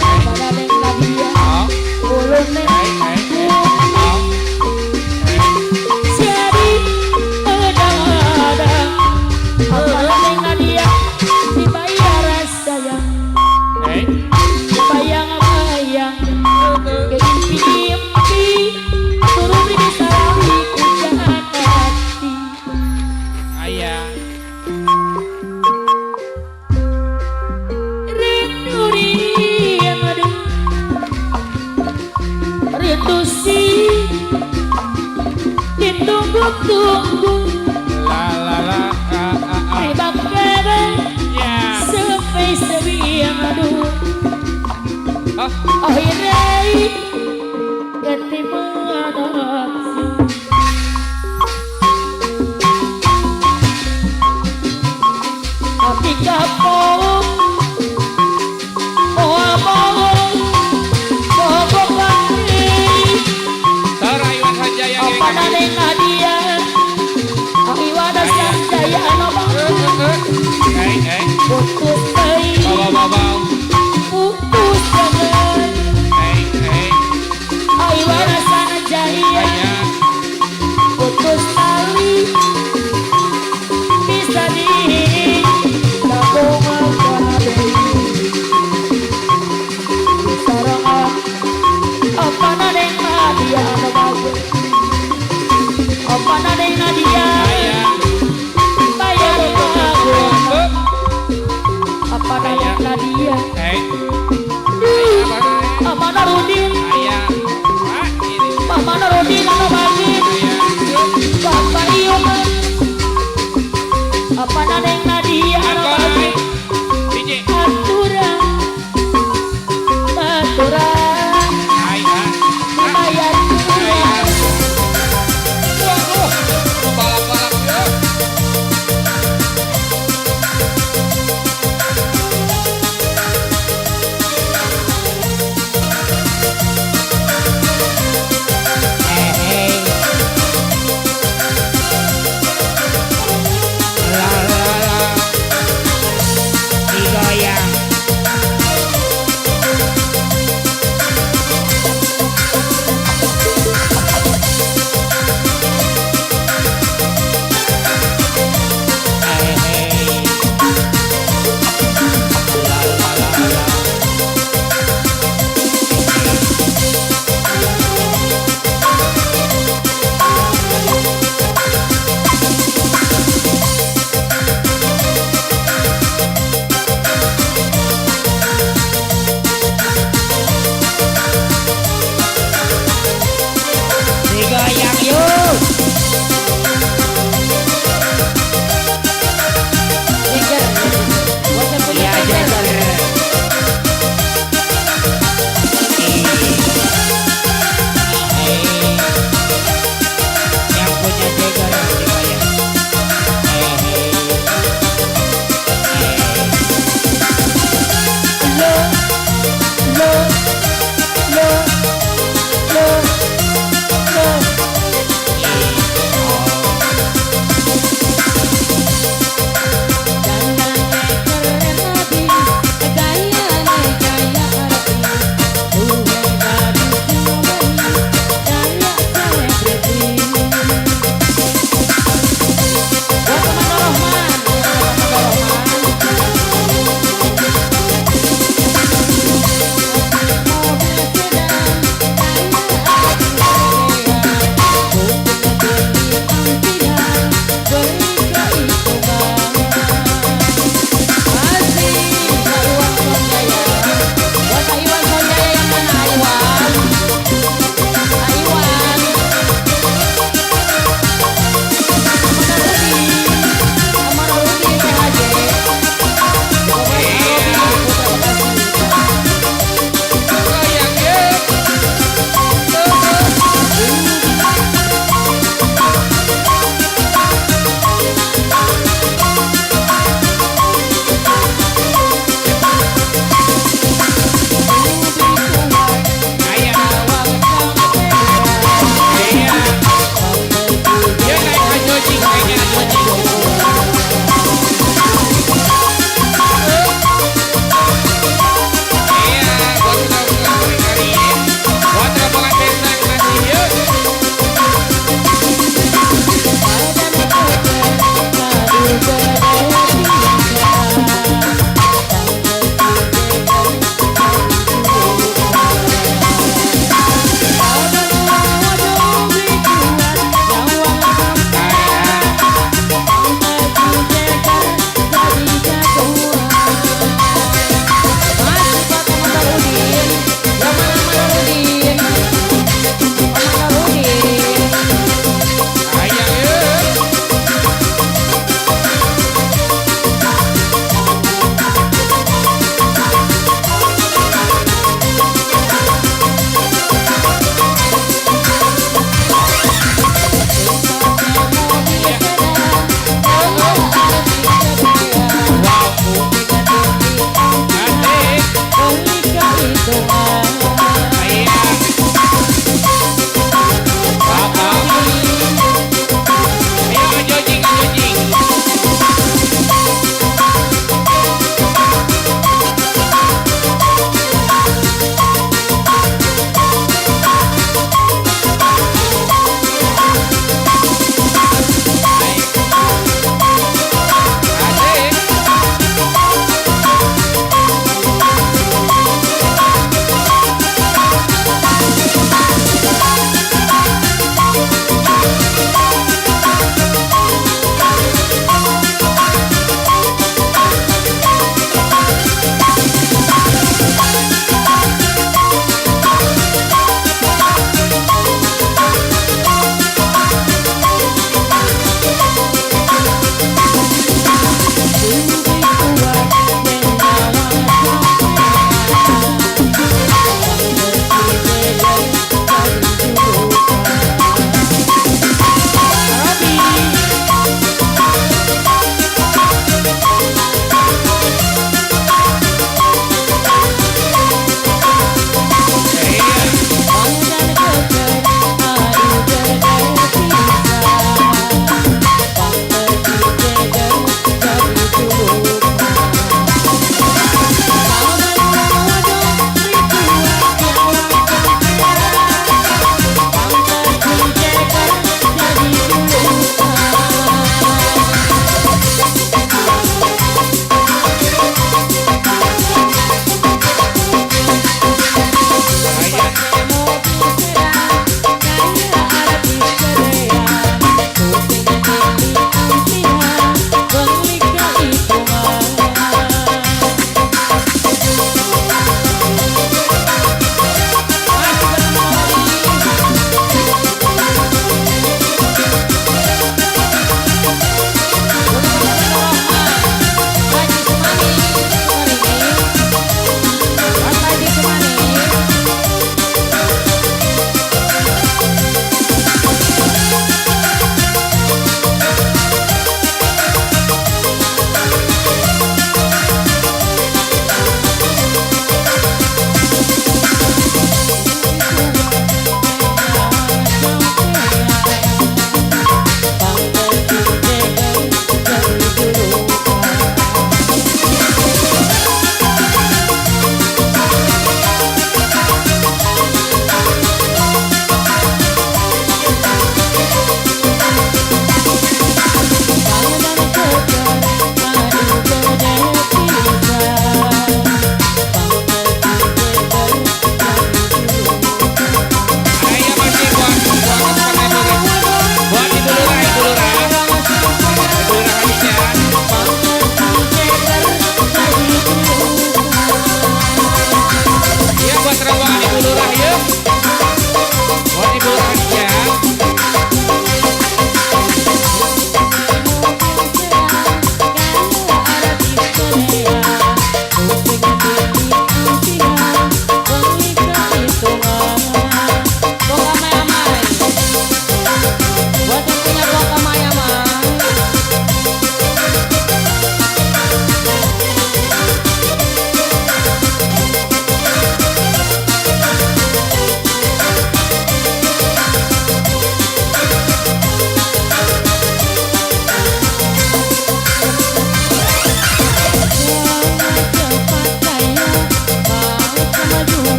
apa neng Nadia ulune siari ada apa neng Nadia dibayar sayang bayang-bayang keimpi-impi turun di salawi pujaan hati aya rindu rindu rindu si ditunggu-tunggu la la la ribakkan ya sampai serindu oh akhirnya ketiban hati hati kapok oh mau Tar Aywan Sanjaya apa neng Nadia Iwana Sanjaya anu bagus putus bayi bawa putus jangan Apa nadeng Nadia bayar aku apa nadeng Nadia apa Narudin Mama Narudin anu bagi Bapak Iyo apa nadeng Nadia anu bagi aturan bayar kurang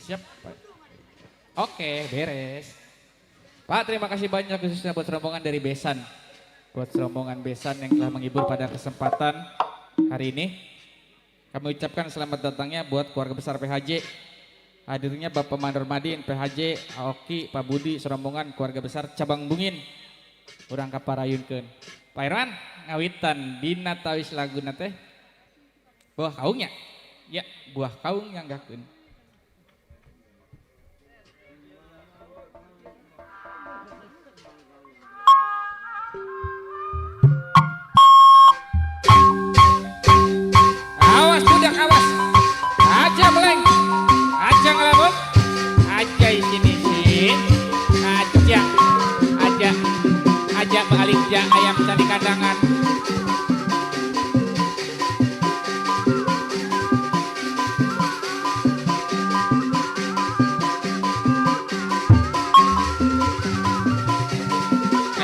Siap, Pak. Oke, beres. Pak, terima kasih banyak khususnya buat rombongan dari Besan. Buat rombongan Besan yang telah menghibur pada kesempatan hari ini. Kami ucapkan selamat datangnya buat keluarga besar PHJ. Hadirnya Bapak Mandor Madin, PHJ, Aoki, Pak Budi, serombongan keluarga besar Cabang Bungin. Urang kaparayunkeun. Pak Irwan, ngawitan dina tawis laguna teh. Buah kaungnya. Ya, buah kaung yang gakeun. Awas budak, awas. Aja meleng. Aja ngelabut. Aja sini sih. Aja balik ja ayam cari kandangan.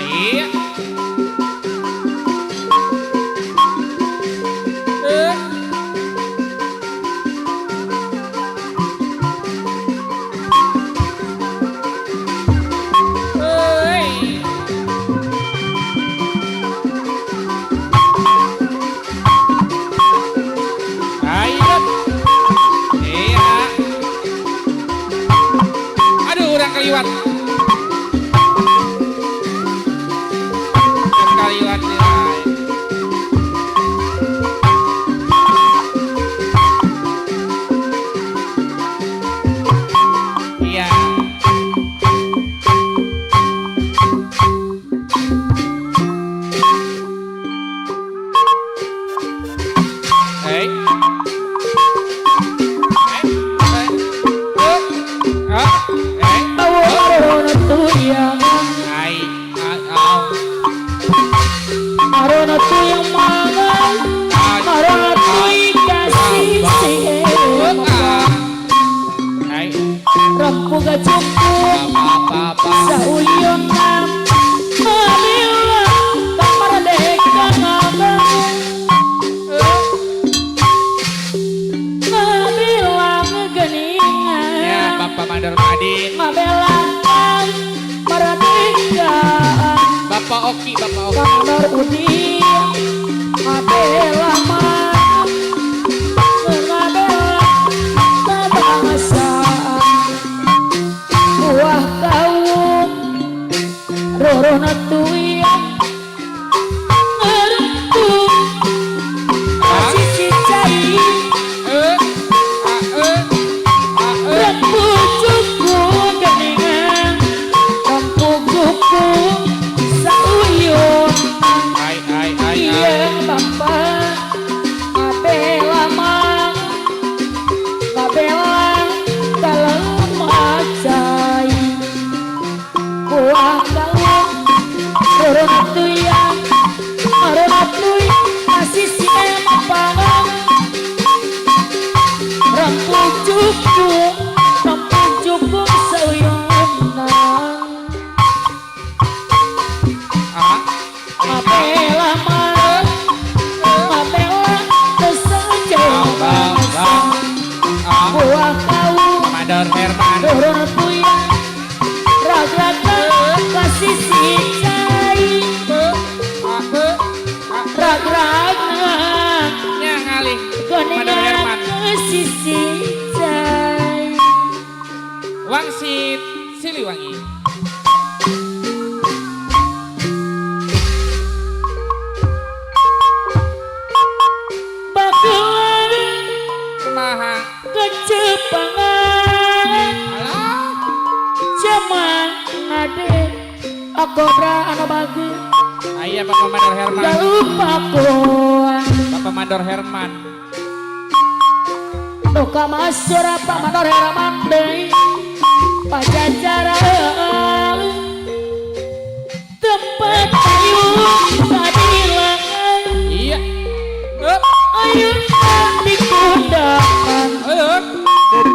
Iya. Kaliwat. Kaliwat nilai. Iya. Hey. Hey. Hey. Komandan Madin. Mabelakan Merdeka Bapak Oki, Bapak Oki. Komandan Udin Mabela Mabela kebangsaan buah kaum Rorona tuyang ngerentu kasih cicai rempucuku geningan rempucuku sauyun iya bapak ngabela mang ngabela dalam macai buah kaum Rorona tuyang Rorona tuyang masih siapa pangang rempucuku sauyunan Mabela mang Mabela kesejahteraan buah kaum Komandan Herman. Rorona tuyang ragragan kasih sicai ragragan Nya ngalih Komandan Herman. geningan kasih sicai Wangsit Siliwangi. bagelan Maha. kecepangan Alah. Jaman ngade akobra anu bagi Aya Bapak Mandor Herman. lupa kuan Bapak Mandor Herman. duka masur apa Mandor Herman deui pajajaran tempat ayu kadilangan Iya. Up. ayu dikundakan Up.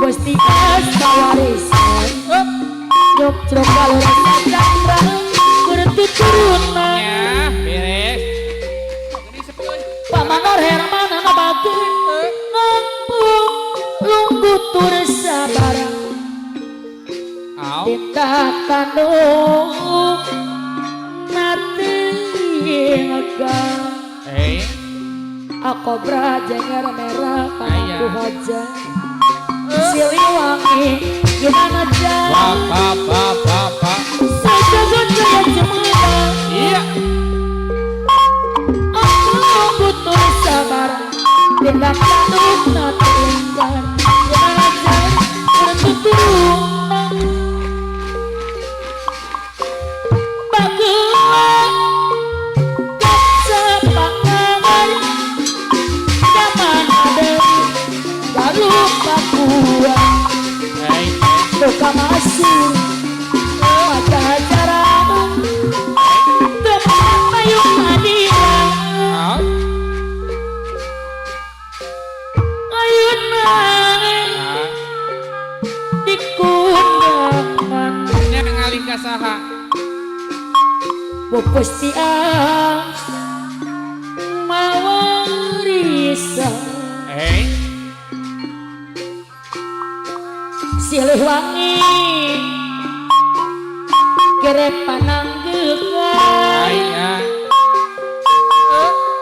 Gusti asta warisan Up. Jok jok kalau rasa cakra bertuturunan Ya, beres. Ini sepuluh. Pak Manor Herman anu bagi ngampung lunggu tur sabarang Au. tindakan nanti ngegang aku brajenger merah aku aja Siliwangi gimana jalan Bapak. sejagat jaya cemerlang Iya. aku butuh sabar tindakan nanti ngegang gimana jalan bertuturunan bagelan kesepangan zaman ada lalu pakuan duka masuk pacaran teman payung hadiran Au. ayun nangis dikundangan Nya ngalih ka saha? Pusti as mawarisa Siliwangi kere pananggekan Aya.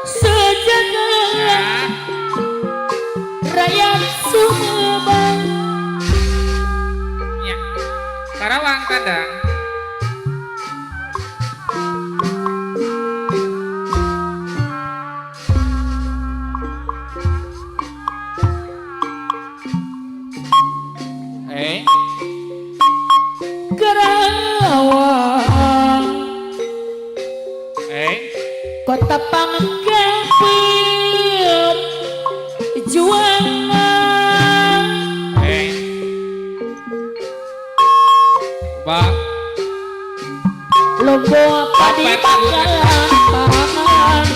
sejagat rakyat Sumedang Nya. Karawang kadang. Karawang kota Pangkepir juangan Ba. lombo padi bakalan pangan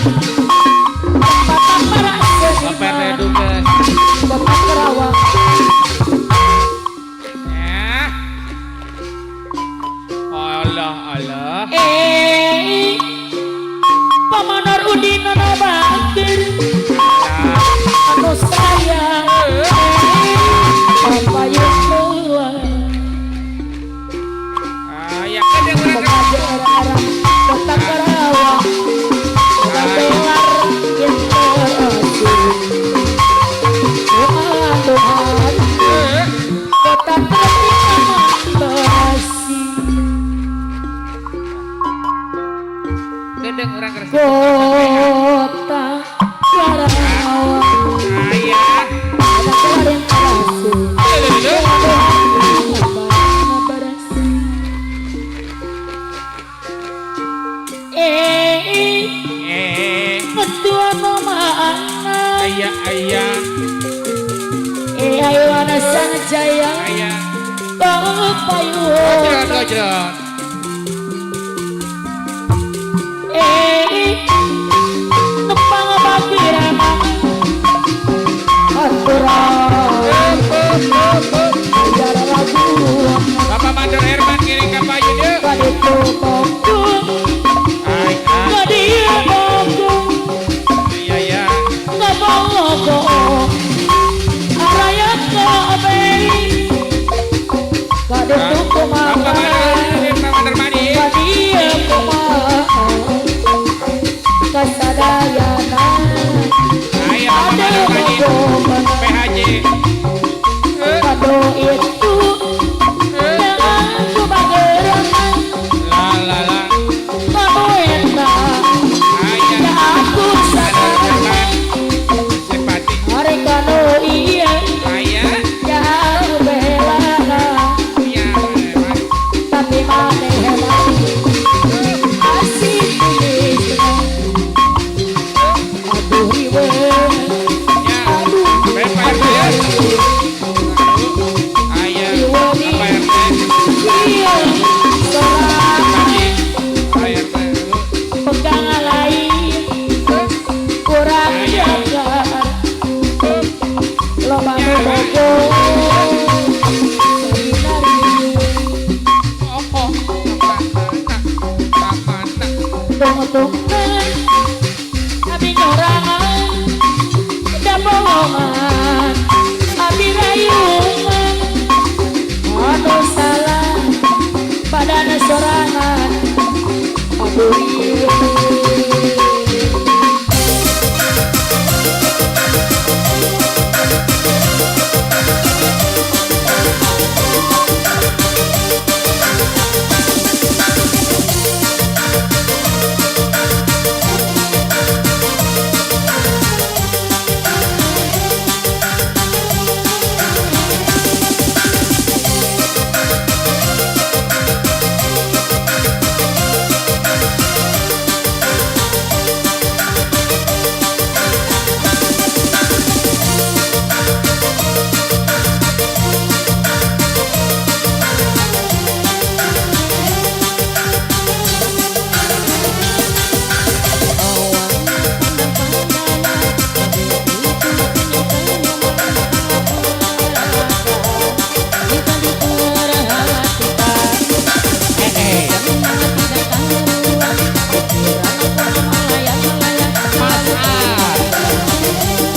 tempat para Bapak seniman Reduges. kota Karawang Ya. Allah. Pamanor Udin anu bakir anu sayang papayun keluar Ayah. Ayo anak sana jaya Ayah. bawa payung Gojlot. numpang bagi ramah aturan biar lagu Bapak Mandor Herman kirim ke payun yuk. kaditu pokok Ay, kadia pokok iya ya. ngomong araya kobe kaditu Bapak Mandor Mani. kadia kumaha kasadayana Ayah Bapak Mandor Mani. PHJ. kado itu yang aku bagerangan La la la. kamu enak Ayah. yang aku sadar Simpati. hari kado iya Ayah. yang aku bela Iya. Mari. tapi mana hebat asik ini aduh riwe Ya. aduh Bapak RT ya. Ayah. Bapak RT. iya sholat Pagi. Bapak RT. pegang lain kurang jaga loba bobo Oh, mana? tunggu-tunggu abi nyorangan udah bohongan abi rayungan anu salah pada sorangan aduh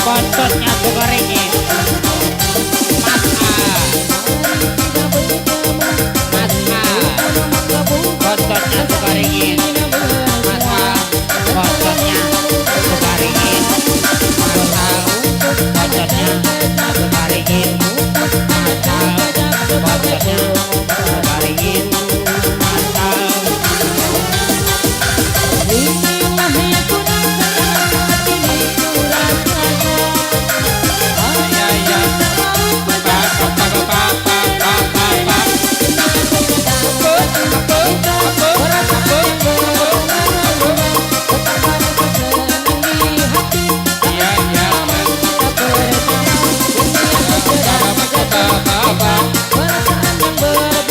Kontotnya tuh goringin. Mas A. Mas A. Kontotnya tuh goringin. Mas A. Kontotnya tuh goringin. Mas A. Kontotnya tuh goringin. Mas A. Kontotnya tuh goringin. Mas A. Perasaan yang berbeda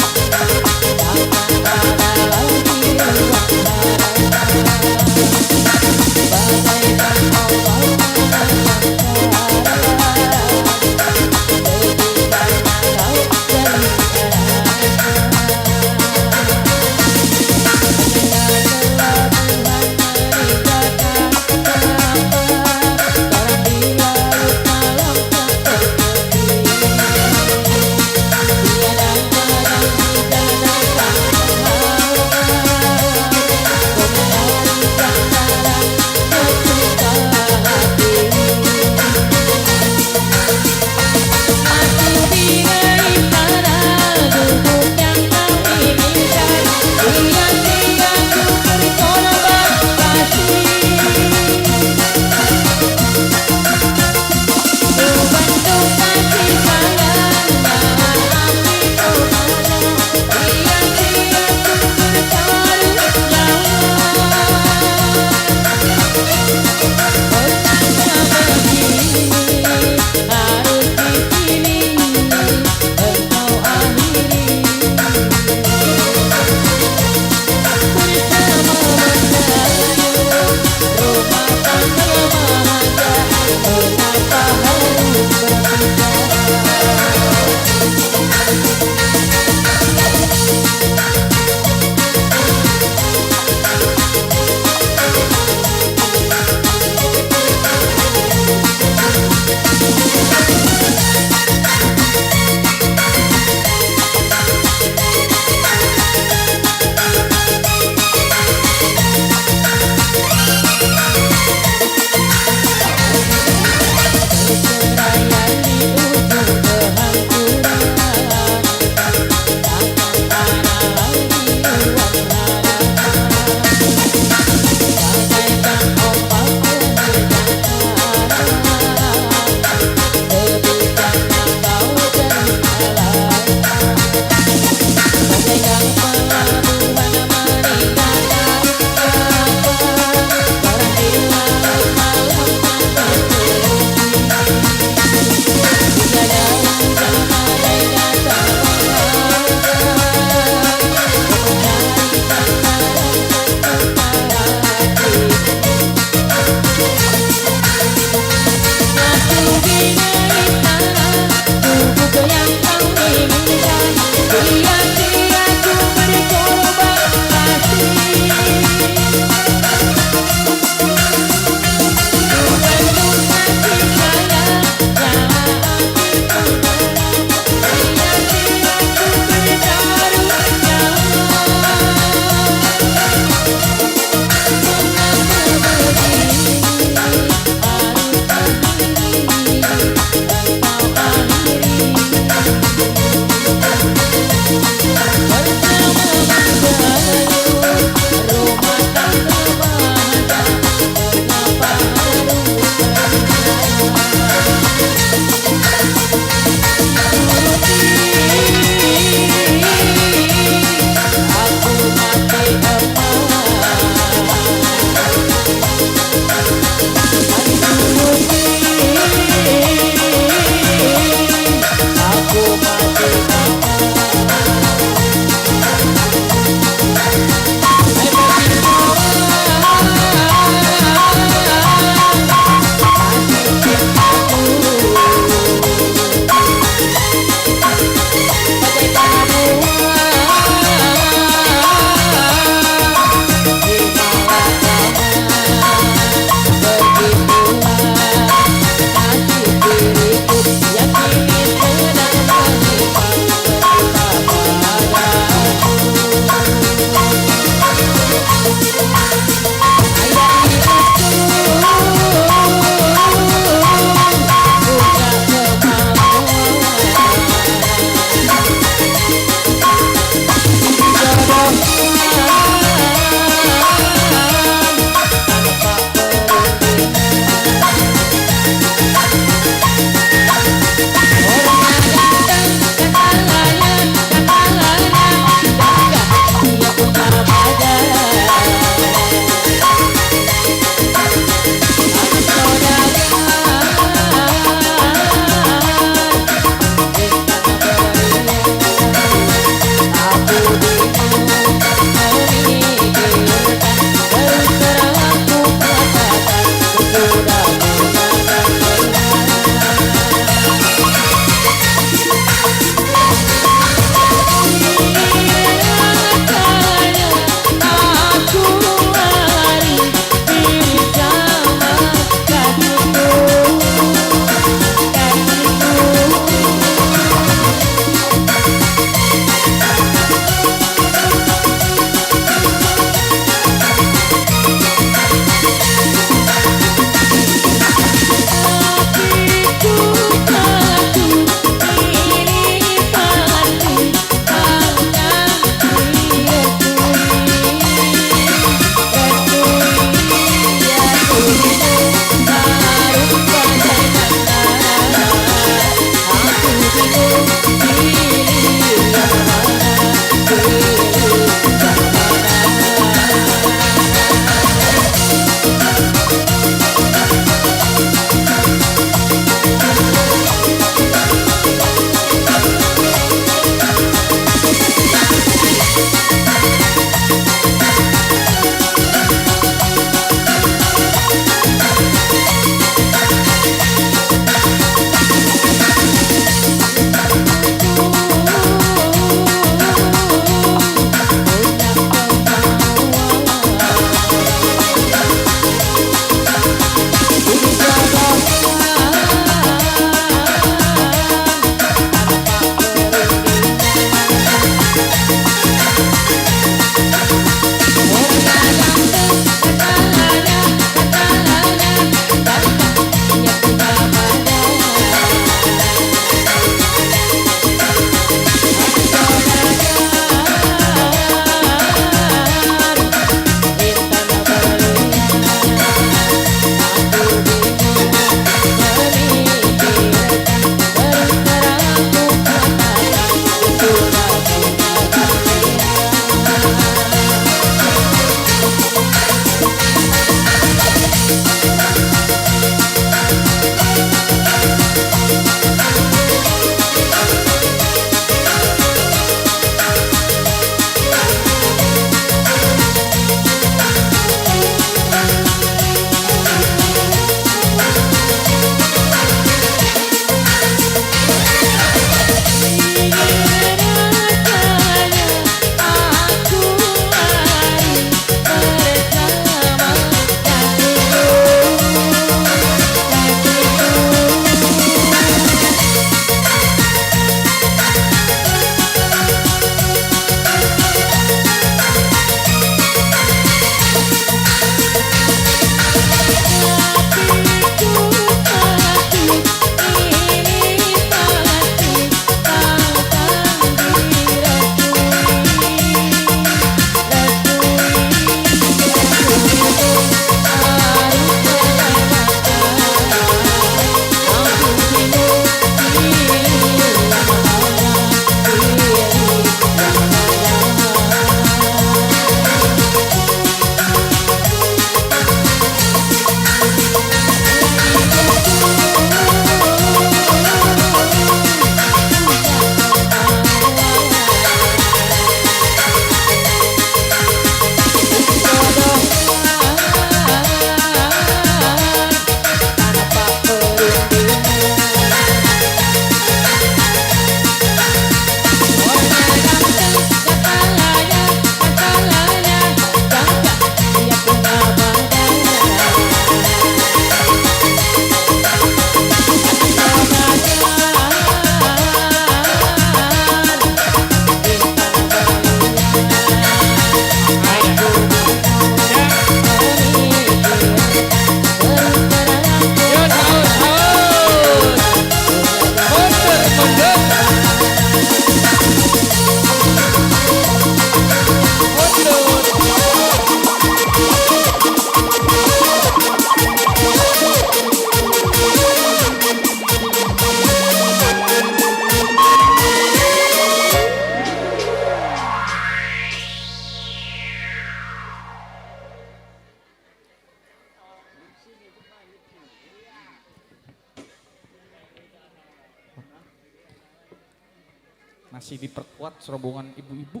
Masih diperkuat rombongan ibu-ibu.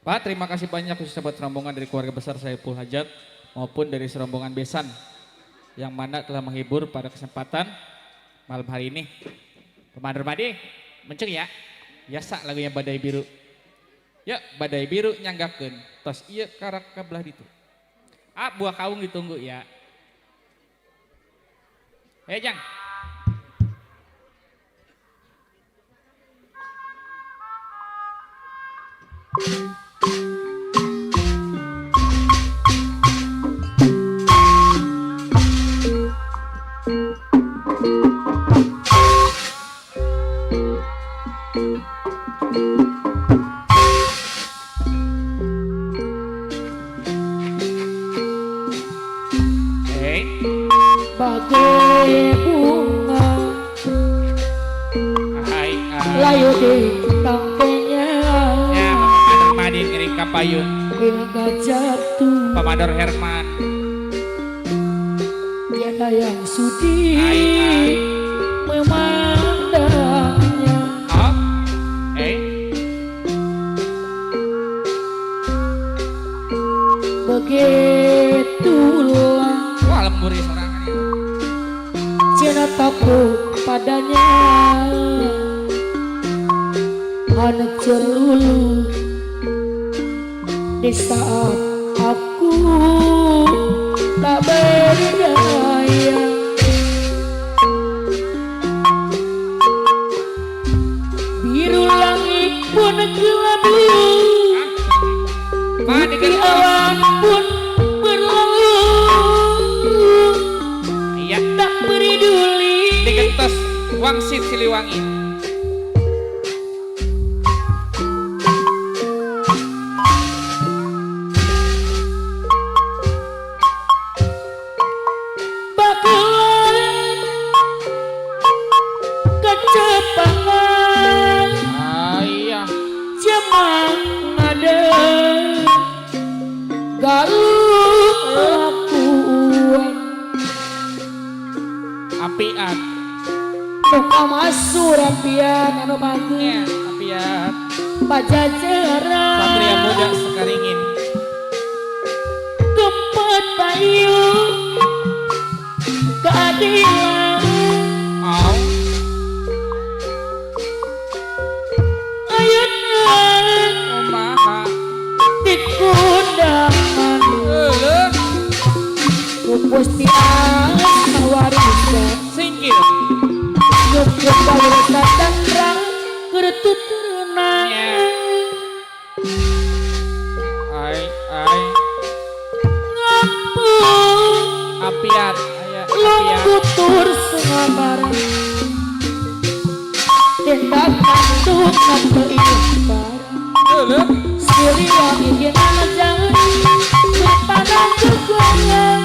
Pak, terima kasih banyak khususnya buat rombongan dari keluarga besar Saiful Hajat maupun dari serombongan besan yang mana telah menghibur pada kesempatan malam hari ini. Komandan Made, menceng ya. Biasa lagunya Badai Biru. Ya, Badai Biru nyanggakeun. Tos ieu karak kabelah ditu. Buah kaung ditunggu ya. Jang. Bagai bunga layu di tangkenya Ya, Pamanor Made ngiring kapayun. hingga jatuh Pamanor Herman. tiada yang sudi Hai. memandangnya. Oh. Begitulah Wah, lembur ya sorangan itu. cintaku padanya hancur lulu di saat aku tak berdaya. Biru langit pun gelap di awan pun berlalu. Iya, Tak peduli digentos Wangsit Siliwangi. bakalan kecepatan Iya. zaman ada galuh lakuan Apiat. muka masuk rapian anu bagus Apiat. pajajaran Satria muda sekaringin. tempat payung keadilan Oh. ayeuna Kumaha. di kundangan Eueuh. pupus tias warisan Singkir. nyukup balesa candrang keretut renang Ai. ngampung Apiat. Aya apiat. lombutur sengabaran tindak tanduk nante ibar Eueuh. Siliwangi ingin jangan berpanang kegoyang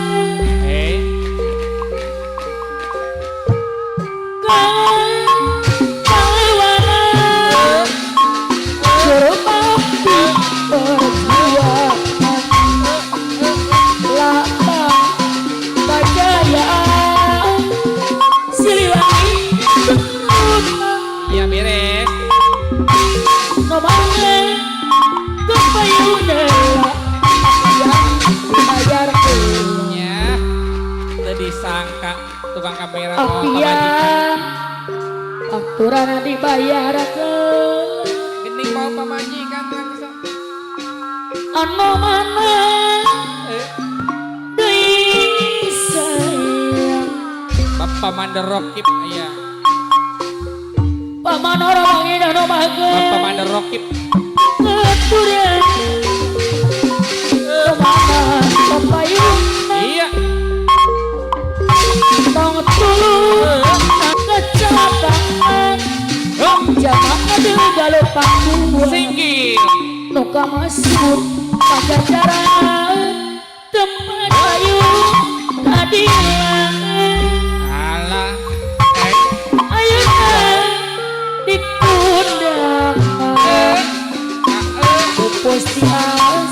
kawanan Jeruk api perjuangan lapang kejayaan Siliwangi Iya beres. nomornya kepayunan yang bayar Ya. Teu disangka tukang kamera mau apian pamajikan. aturan dibayar ke Gening mau pamajikan langsung. anu mana deui sayang Bapak Mandor Rokip aya. pamanor bangin anu bagus Bapak Mandor Rokip. aturan kemana kepayun Iya. tong tulung kecelakaan jamaah ada galuh panggung Singkir. nuka masuk pajajaran tempat ayu keadilan Alah. ayeuna di kundangan pupus tias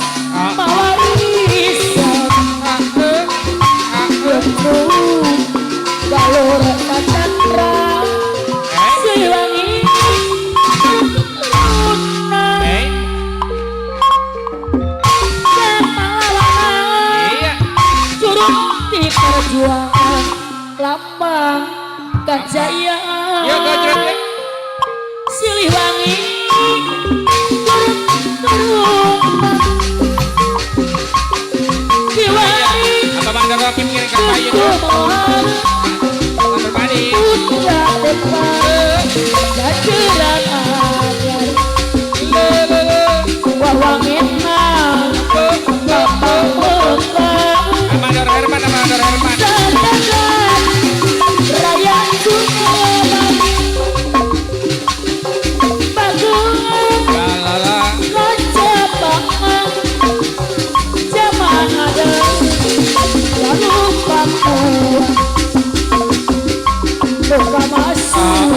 mawarisan galur candra Siliwangi Pdi Perjuangan lambang kejayaan. Yo gojrot ya. Siliwangi turun Siliwangi Apa Bang Rokim kiri ke payung. kumohon Berbadi. putra depan jajaran ajar wawanginan lambang bentang Amador Herman. Sandakan raya Sukamani Bagungan Lalala. Raja Pangan Zaman ada Lalu Papua Buka masuk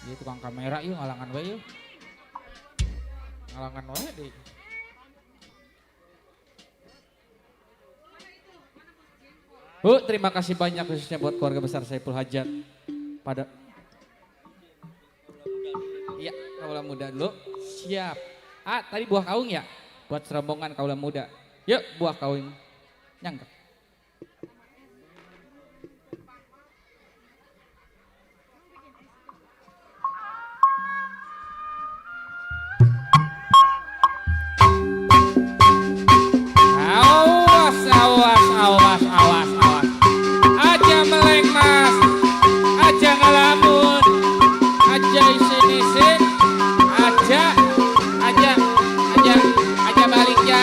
Dia tukang kamera yuk ngalangan wae yuk. Ngalangan wae deh. Bu, terima kasih banyak khususnya buat keluarga besar Saiful Hajat pada iya kaula muda dulu siap. Tadi buah kaung ya buat serombongan kaula muda. Yuk buah kaung nyangka. Awas. Aja meleng mas, aja ngelamun, aja isin, aja balik ya.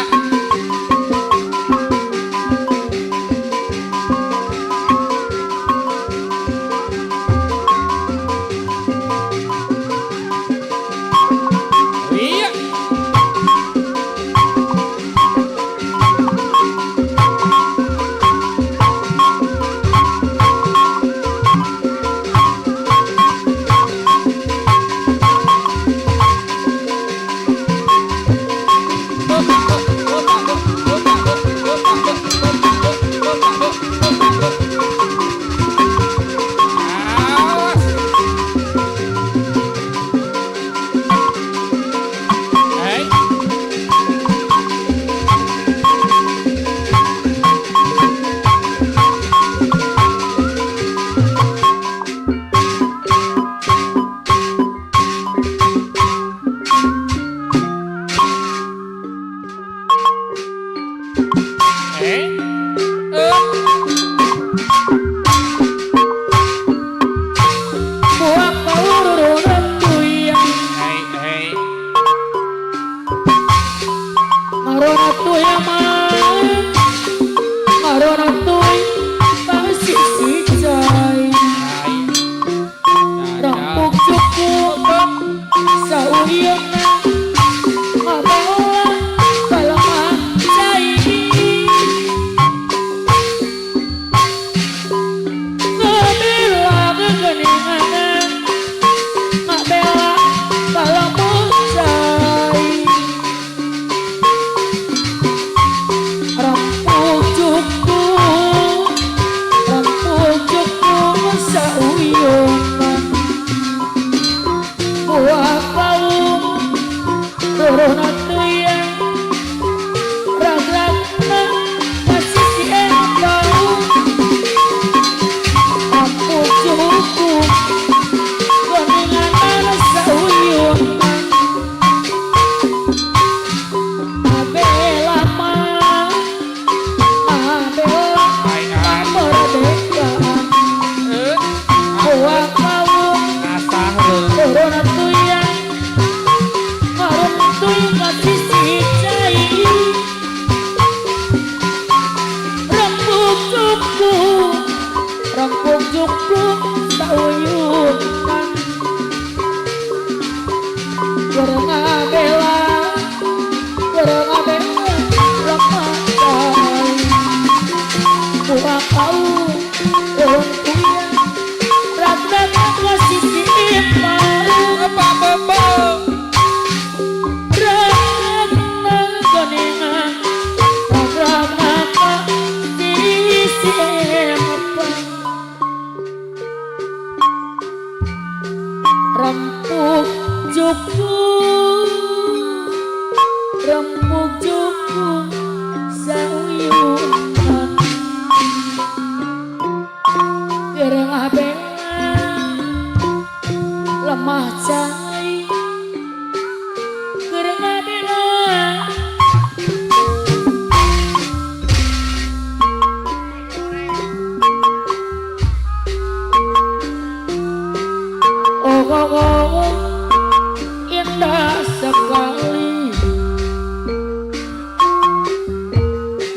Iya.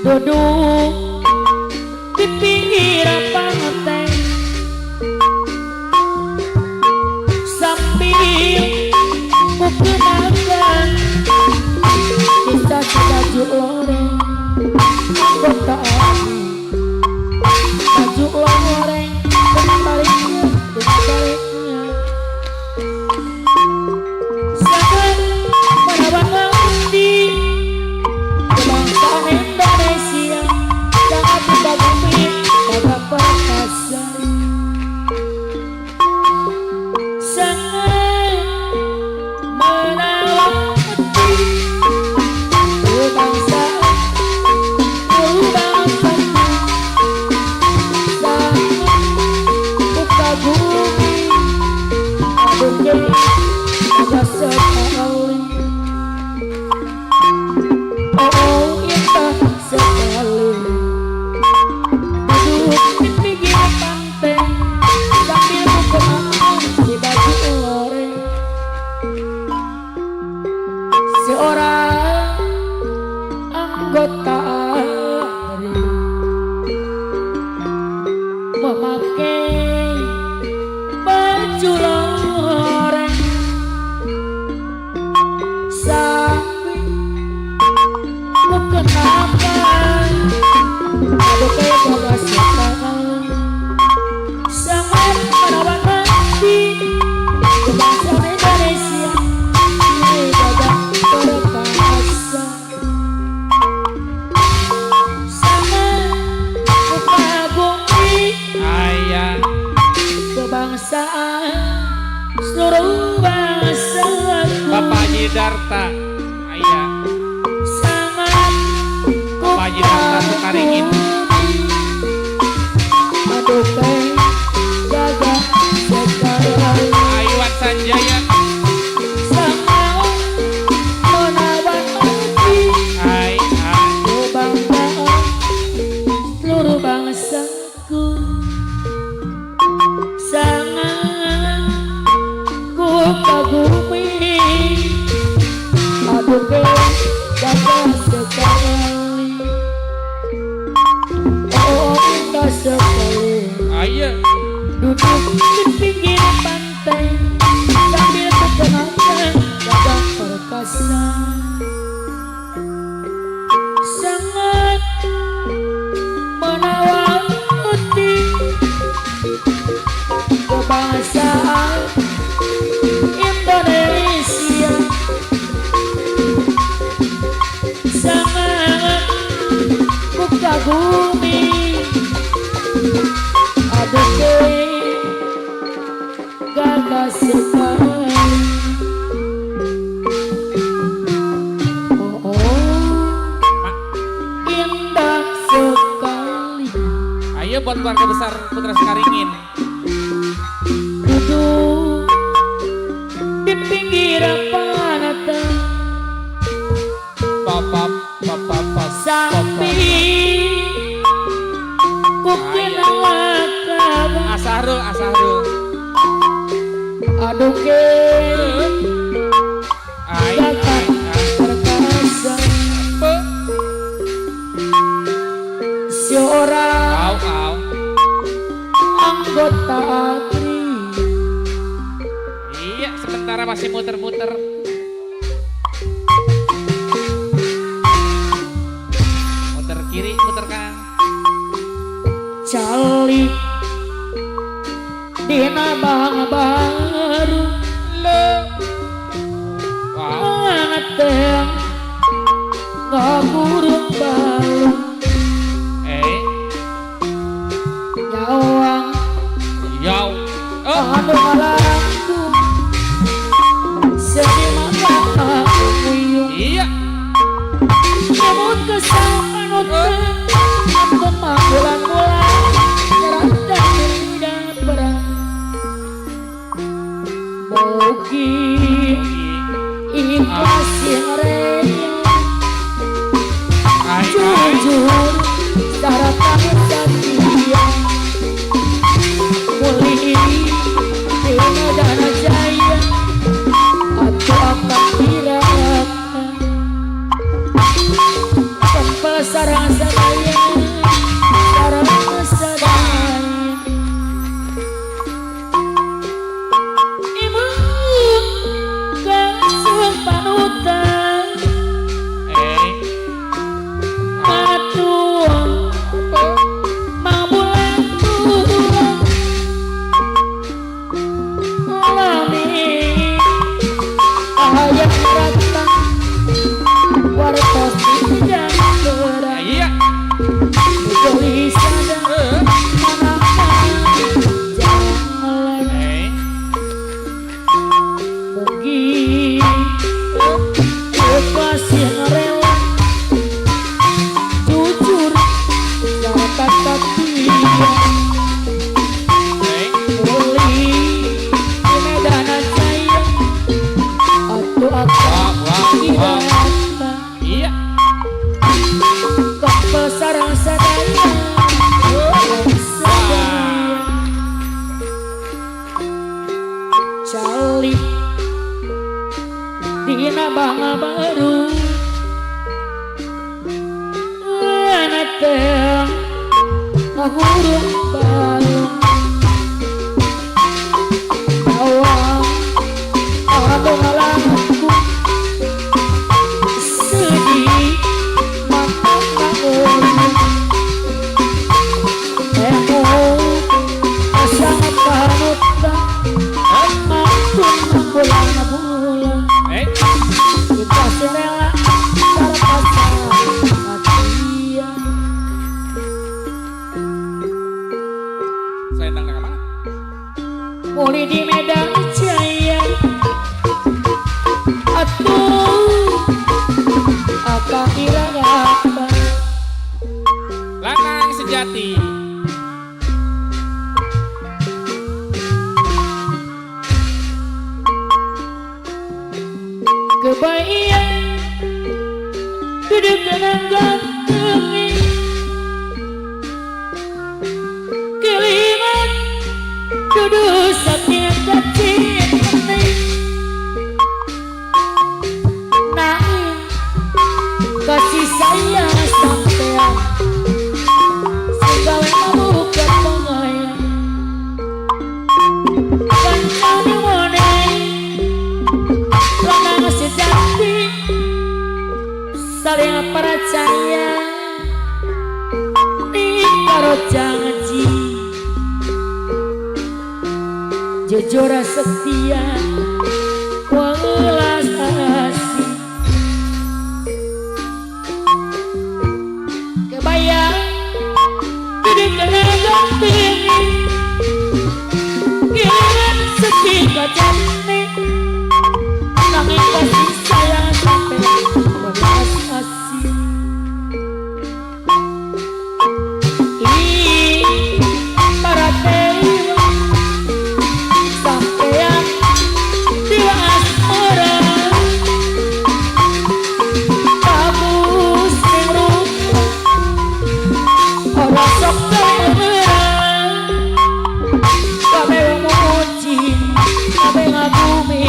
Duduk di pinggir pantai sambil buku makan kita baju loreng kota baju loreng dengan baliknya seluruh bangsa Bapak Haji Darta ayah sangat Bapak Haji Darta Sukaringin aduh jaga sekarang Aywan Sanjaya sama menawan hati hai kebanggaan seluruh bangsaku sangat ku kagumi aduh jaga sekali oh indah sekali ayah duduk di pinggir pantai sambil ketenangan jaga perkasa sangat menawan hati kebangsaan Indonesia sangat ku kagumi aduh gagah sekali oh, indah sekali ayo buat keluarga besar Putra Sukaringin duduk di pinggir pantai Bapak sambil kukinakaban Asarul aduh gagah perkasa seorang anggota ABRI iya sementara masih muter-muter muter kiri muter kanan calik dina bang baru lo wow ngateng ngagurung balung nyawang yau anu ngalandu sedih mata kuyung iya namun kesakan ampun bulan-bulan nyerah dan tidak perang mugi ikhlas yang rela jujur secara tangan setia muli dina dana jaya atau akan dirakan tanpa sarang sadaya sarang sadaya ibu kasih panutan matua mabulan bulan alami ayat datang wartos tidak berang iya gelisah dan menahan jangan mugi ikhlas yang rela jujur secara kata tiang muli di medan jaya atau akan dirata iya kepesarang sadaya sadaya calik dina bangga baru anak teh ngagurung balung awang aku ngalanganku sedih mata ngagurung asang panutan mampun bulan-bulan kita rela para pasang hati kebayang duduk dengan gantengi kelingan duduk saking kecil naik kasih sayang sampean segala mabuk pengayang kancane monei lanang sejati saling percaya di karo janji jujur setia welas asih kebayang duduk dengan gantengi kian setika cantik nanging kasih sayang sampai welas asih para dewa sampean dewa asmara bagus ning rupa ora sok keberan kabeh wong muji kabeh ngagumi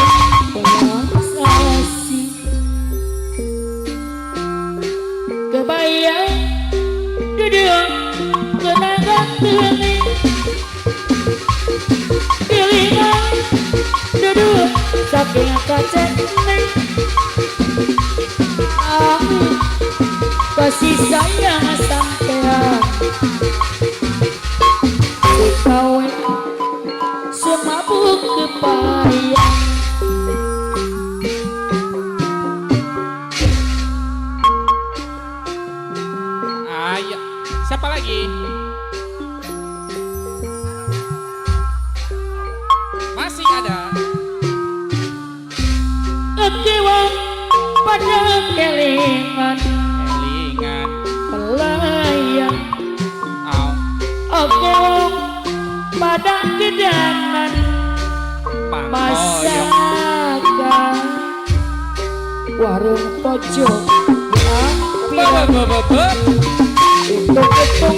welas asih kebayang duduk kena gantengi kelingan duduk saking kacet amin kasih sayang sampean dikawe semabuk kebayang Ayo, siapa lagi? Masih ada. kekewang pada kelingan Kelingan. pelayang Au. kekewang pada kedangan Pangkoyong. masakan warung pojok Bebebebebeb. hitung-hitung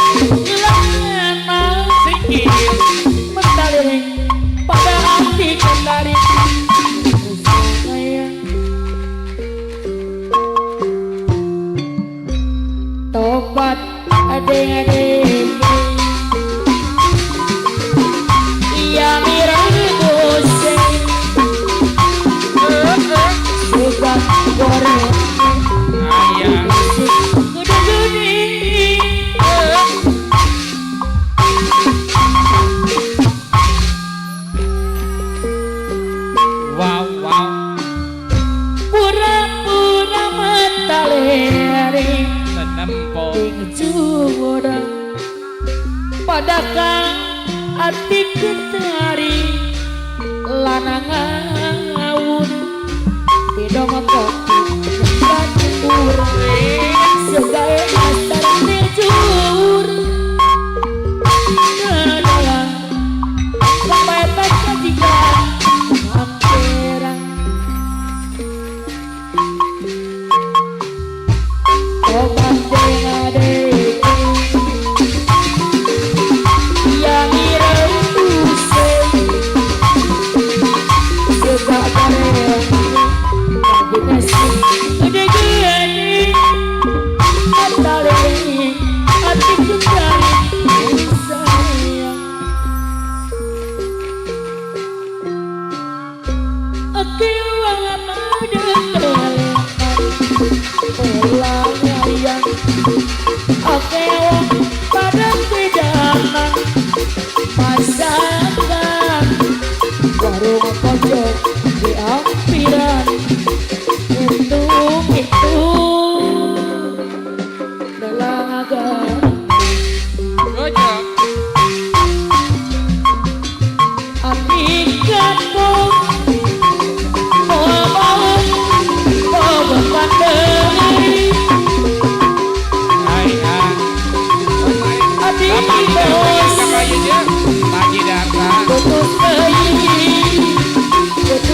langana Singkir. mentaliring pada hati kendari sayang tobat adek-adek iya mirang goseng sudah goreng Ayah. gede-gede Wow, wow. pura-pura mata leri Senempo. jurang pada kang hati ketari lanangan ngawun beda mata timur sebagai asar jujur dalam sampai baca tiga amperan obat adek yang mireng pusing suka bareng lagi nasi gede-gede matali hati kendali sayang oke wang pada kalian pelayang oke wang pada kedangan masakan warung pojok di ampiran itu dalam agama Gojok. amikanmu mau berpandai Hai, ah. adik Bapak kita bos kayak dia. Lagi datang. putus bayi putus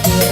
Jujur